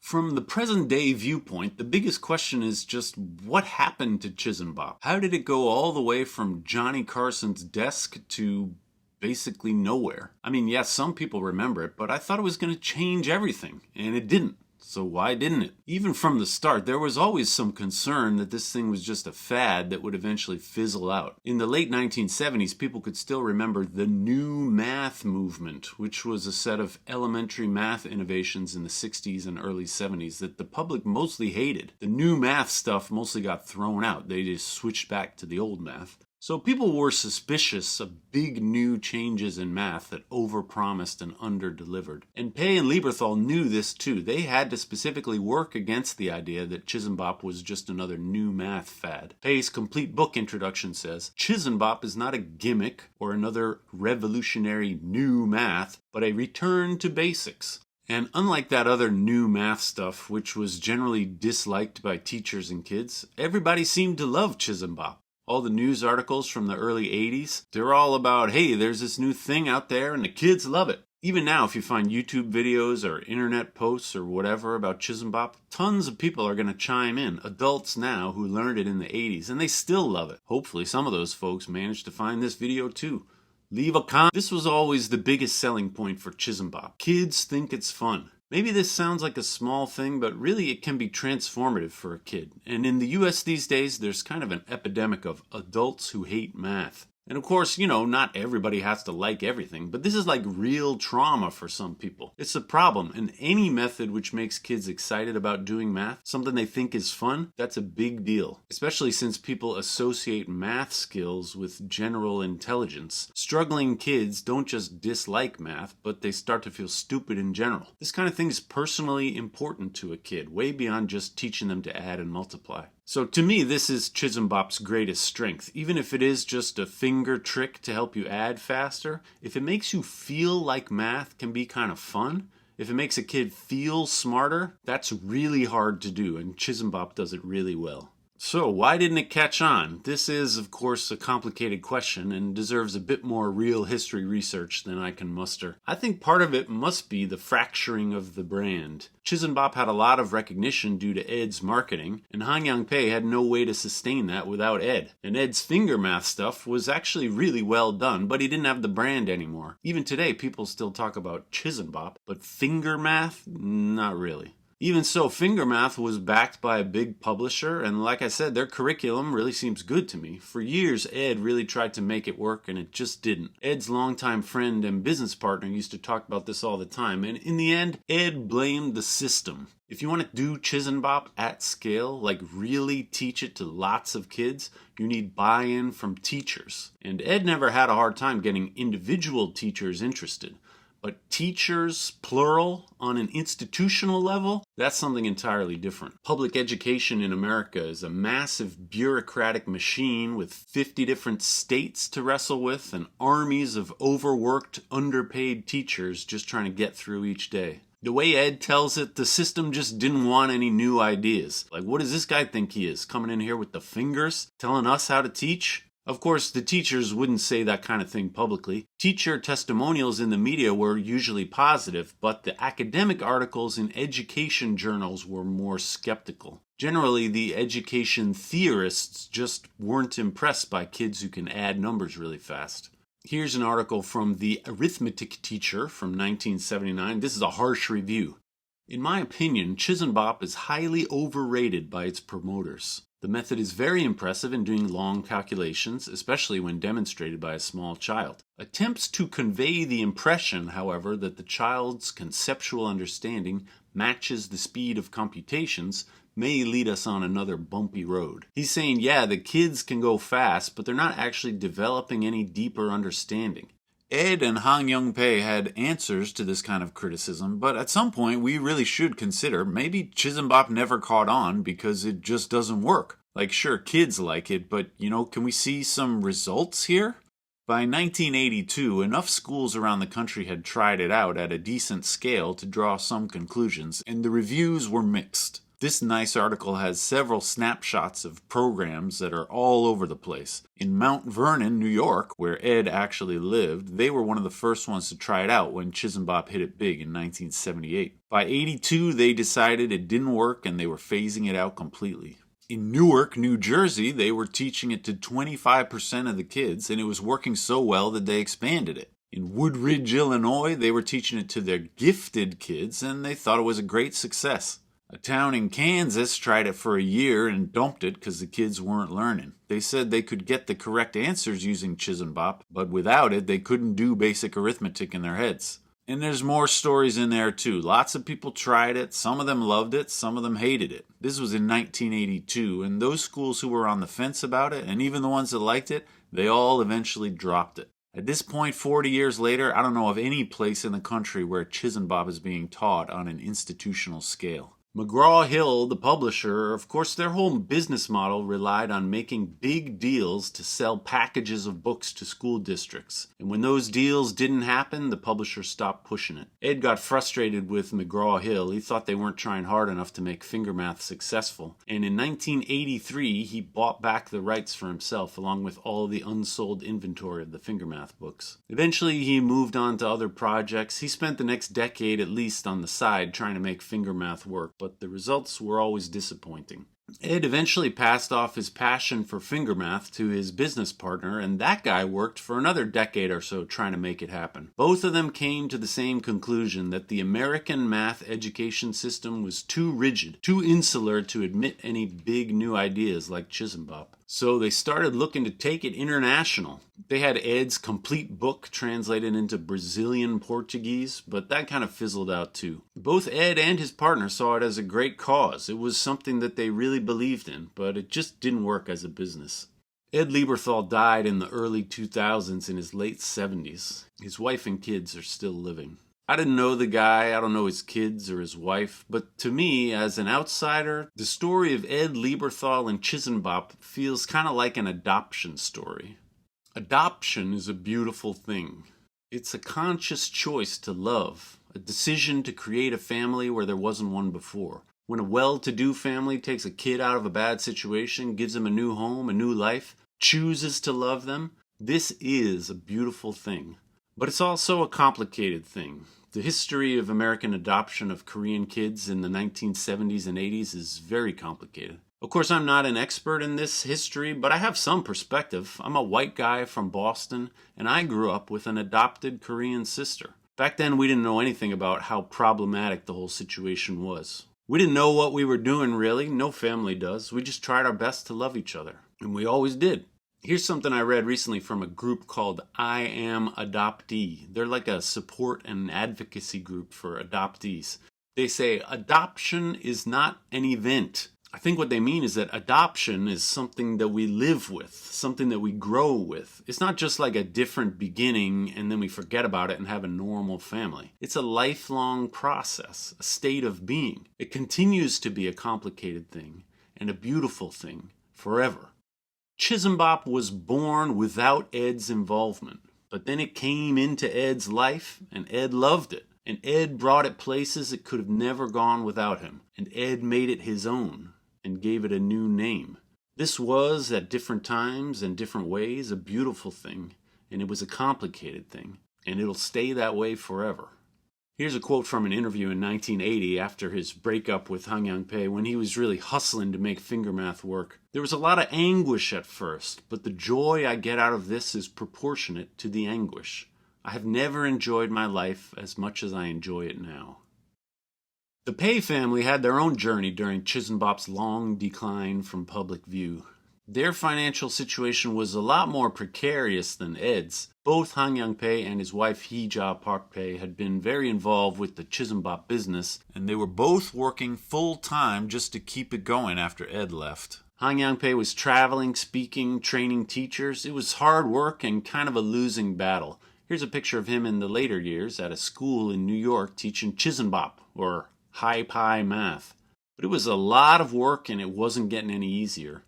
From the present-day viewpoint, the biggest question is just what happened to Chisanbop? How did it go all the way from Johnny Carson's desk to basically nowhere? I mean, yes, some people remember it, but I thought it was going to change everything, and it didn't. So why didn't it? Even from the start, there was always some concern that this thing was just a fad that would eventually fizzle out. In the late 1970s, people could still remember the New Math movement, which was a set of elementary math innovations in the 60s and early 70s that the public mostly hated. The new math stuff mostly got thrown out. They just switched back to the old math. So people were suspicious of big new changes in math that overpromised and underdelivered. And Pei and Lieberthal knew this too. They had to specifically work against the idea that Chisanbop was just another new math fad. Pei's complete book introduction says, Chisanbop is not a gimmick or another revolutionary new math, but a return to basics. And unlike that other new math stuff, which was generally disliked by teachers and kids, everybody seemed to love Chisanbop. All the news articles from the early 80s, they're all about, hey, there's this new thing out there and the kids love it. Even now, if you find YouTube videos or internet posts or whatever about Chisanbop, tons of people are going to chime in, adults now who learned it in the 80s, and they still love it. Hopefully some of those folks managed to find this video too. Leave a comment. This was always the biggest selling point for Chisanbop. Kids think it's fun. Maybe this sounds like a small thing, but really it can be transformative for a kid. And in the US these days, there's kind of an epidemic of adults who hate math. And of course, you know, not everybody has to like everything, but this is like real trauma for some people. It's a problem, and any method which makes kids excited about doing math, something they think is fun, that's a big deal. Especially since people associate math skills with general intelligence. Struggling kids don't just dislike math, but they start to feel stupid in general. This kind of thing is personally important to a kid, way beyond just teaching them to add and multiply. So to me, this is Chisanbop's greatest strength. Even if it is just a finger trick to help you add faster, if it makes you feel like math can be kind of fun, if it makes a kid feel smarter, that's really hard to do, and Chisanbop does it really well. So why didn't it catch on? This is, of course, a complicated question and deserves a bit more real history research than I can muster. I think part of it must be the fracturing of the brand. Chisanbop had a lot of recognition due to Ed's marketing, and Hangyang Pei had no way to sustain that without Ed. And Ed's Fingermath stuff was actually really well done, but he didn't have the brand anymore. Even today, people still talk about Chisanbop, but Fingermath? Not really. Even so, Fingermath was backed by a big publisher, and like I said, their curriculum really seems good to me. For years, Ed really tried to make it work, and it just didn't. Ed's longtime friend and business partner used to talk about this all the time, and in the end, Ed blamed the system. If you want to do Chisanbop at scale, like really teach it to lots of kids, you need buy-in from teachers. And Ed never had a hard time getting individual teachers interested. But teachers, plural, on an institutional level, that's something entirely different. Public education in America is a massive bureaucratic machine with 50 different states to wrestle with and armies of overworked, underpaid teachers just trying to get through each day. The way Ed tells it, the system just didn't want any new ideas. Like, what does this guy think he is, coming in here with the fingers, telling us how to teach? Of course, the teachers wouldn't say that kind of thing publicly. Teacher testimonials in the media were usually positive, but the academic articles in education journals were more skeptical. Generally, the education theorists just weren't impressed by kids who can add numbers really fast. Here's an article from The Arithmetic Teacher from 1979. This is a harsh review. In my opinion, Chisanbop is highly overrated by its promoters. The method is very impressive in doing long calculations, especially when demonstrated by a small child. Attempts to convey the impression, however, that the child's conceptual understanding matches the speed of computations may lead us on another bumpy road. He's saying, yeah, the kids can go fast, but they're not actually developing any deeper understanding. Ed and Han Pai had answers to this kind of criticism, but at some point we really should consider maybe Chisanbop never caught on because it just doesn't work. Like, sure, kids like it, but, can we see some results here? By 1982, enough schools around the country had tried it out at a decent scale to draw some conclusions, and the reviews were mixed. This nice article has several snapshots of programs that are all over the place. In Mount Vernon, New York, where Ed actually lived, they were one of the first ones to try it out when Chisanbop hit it big in 1978. By 82, they decided it didn't work and they were phasing it out completely. In Newark, New Jersey, they were teaching it to 25% of the kids, and it was working so well that they expanded it. In Woodridge, Illinois, they were teaching it to their gifted kids, and they thought it was a great success. A town in Kansas tried it for a year and dumped it because the kids weren't learning. They said they could get the correct answers using Chisanbop, but without it, they couldn't do basic arithmetic in their heads. And there's more stories in there too. Lots of people tried it. Some of them loved it. Some of them hated it. This was in 1982, and those schools who were on the fence about it, and even the ones that liked it, they all eventually dropped it. At this point, 40 years later, I don't know of any place in the country where Chisanbop is being taught on an institutional scale. McGraw-Hill, the publisher, of course, their whole business model relied on making big deals to sell packages of books to school districts. And when those deals didn't happen, the publisher stopped pushing it. Ed got frustrated with McGraw-Hill. He thought they weren't trying hard enough to make Fingermath successful. And in 1983, he bought back the rights for himself, along with all the unsold inventory of the Fingermath books. Eventually, he moved on to other projects. He spent the next decade at least on the side trying to make Fingermath work, but the results were always disappointing. Ed eventually passed off his passion for Fingermath to his business partner, and that guy worked for another decade or so trying to make it happen. Both of them came to the same conclusion, that the American math education system was too rigid, too insular to admit any big new ideas like Chisanbop. So they started looking to take it international. They had Ed's complete book translated into Brazilian Portuguese, but that kind of fizzled out too. Both Ed and his partner saw it as a great cause. It was something that they really believed in, but it just didn't work as a business. Ed Lieberthal died in the early 2000s in his late 70s. His wife and kids are still living. I didn't know the guy, I don't know his kids or his wife, but to me, as an outsider, the story of Ed Lieberthal and Chisanbop feels kind of like an adoption story. Adoption is a beautiful thing. It's a conscious choice to love, a decision to create a family where there wasn't one before. When a well-to-do family takes a kid out of a bad situation, gives them a new home, a new life, chooses to love them, this is a beautiful thing. But it's also a complicated thing. The history of American adoption of Korean kids in the 1970s and 80s is very complicated. Of course, I'm not an expert in this history, but I have some perspective. I'm a white guy from Boston, and I grew up with an adopted Korean sister. Back then, we didn't know anything about how problematic the whole situation was. We didn't know what we were doing, really. No family does. We just tried our best to love each other, and we always did. Here's something I read recently from a group called I Am Adoptee. They're like a support and advocacy group for adoptees. They say, adoption is not an event. I think what they mean is that adoption is something that we live with, something that we grow with. It's not just like a different beginning and then we forget about it and have a normal family. It's a lifelong process, a state of being. It continues to be a complicated thing and a beautiful thing forever. Chisanbop was born without Ed's involvement, but then it came into Ed's life and Ed loved it. And Ed brought it places it could have never gone without him. And Ed made it his own and gave it a new name. This was, at different times and different ways, a beautiful thing, and it was a complicated thing, and it'll stay that way forever. Here's a quote from an interview in 1980 after his breakup with Heeja Pai, when he was really hustling to make Fingermath work. There was a lot of anguish at first, but the joy I get out of this is proportionate to the anguish. I have never enjoyed my life as much as I enjoy it now. The Pai family had their own journey during Chisanbop's long decline from public view. Their financial situation was a lot more precarious than Ed's. Both Heeja Pai and his wife Heeja Park Pai had been very involved with the Chisanbop business, and they were both working full-time just to keep it going after Ed left. Heeja Pai was traveling, speaking, training teachers. It was hard work and kind of a losing battle. Here's a picture of him in the later years at a school in New York teaching Chisanbop, or High Pi math. But it was a lot of work and it wasn't getting any easier.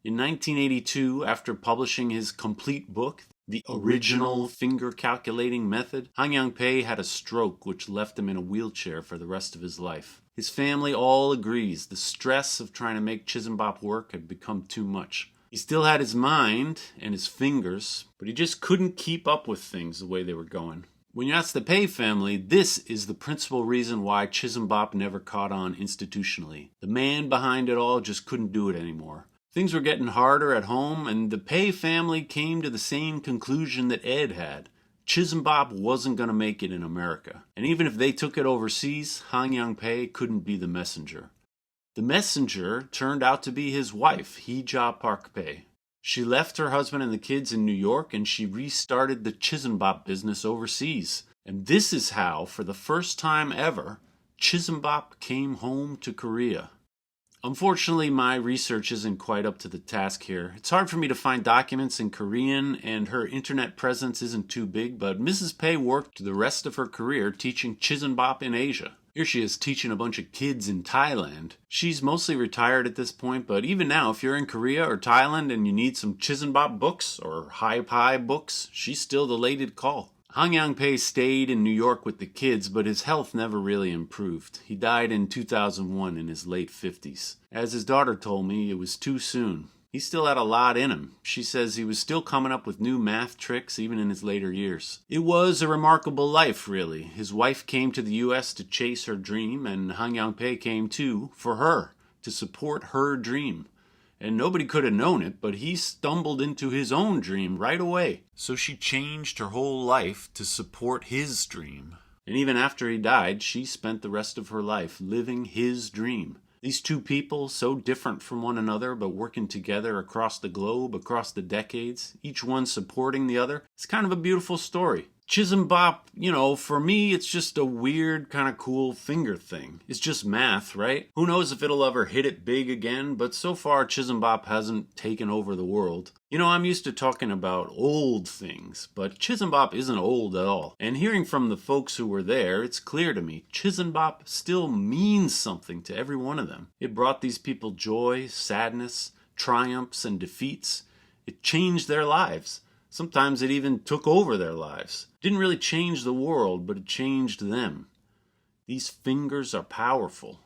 In 1982, after publishing his complete book, The Original Finger Calculating Method, Heeja Pai had a stroke which left him in a wheelchair for the rest of his life. His family all agrees the stress of trying to make Chisanbop work had become too much. He still had his mind and his fingers, but he just couldn't keep up with things the way they were going. When you ask the Pai family, this is the principal reason why Chisanbop never caught on institutionally. The man behind it all just couldn't do it anymore. Things were getting harder at home, and the Pai family came to the same conclusion that Ed had. Chisanbop wasn't going to make it in America. And even if they took it overseas, Heeja Pai couldn't be the messenger. The messenger turned out to be his wife, Heeja Park Pai. She left her husband and the kids in New York and she restarted the Chisanbop business overseas. And this is how, for the first time ever, Chisanbop came home to Korea. Unfortunately, my research isn't quite up to the task here. It's hard for me to find documents in Korean and her internet presence isn't too big, but Mrs. Pai worked the rest of her career teaching Chisanbop in Asia. Here she is teaching a bunch of kids in Thailand. She's mostly retired at this point, but even now, if you're in Korea or Thailand and you need some Chisanbop books or High Pi books, she's still the lady to call. Heeja Pai stayed in New York with the kids, but his health never really improved. He died in 2001 in his late 50s. As his daughter told me, it was too soon. He still had a lot in him. She says he was still coming up with new math tricks even in his later years. It was a remarkable life, really. His wife came to the U.S. to chase her dream, and Heeja Pai came too, for her, to support her dream. And nobody could have known it, but he stumbled into his own dream right away. So she changed her whole life to support his dream. And even after he died, she spent the rest of her life living his dream. These two people, so different from one another, but working together across the globe, across the decades, each one supporting the other, it's kind of a beautiful story. Chisanbop, for me, it's just a weird, kind of cool finger thing. It's just math, right? Who knows if it'll ever hit it big again, but so far Chisanbop hasn't taken over the world. I'm used to talking about old things, but Chisanbop isn't old at all. And hearing from the folks who were there, it's clear to me, Chisanbop still means something to every one of them. It brought these people joy, sadness, triumphs, and defeats. It changed their lives. Sometimes it even took over their lives. It didn't really change the world, but it changed them. These fingers are powerful.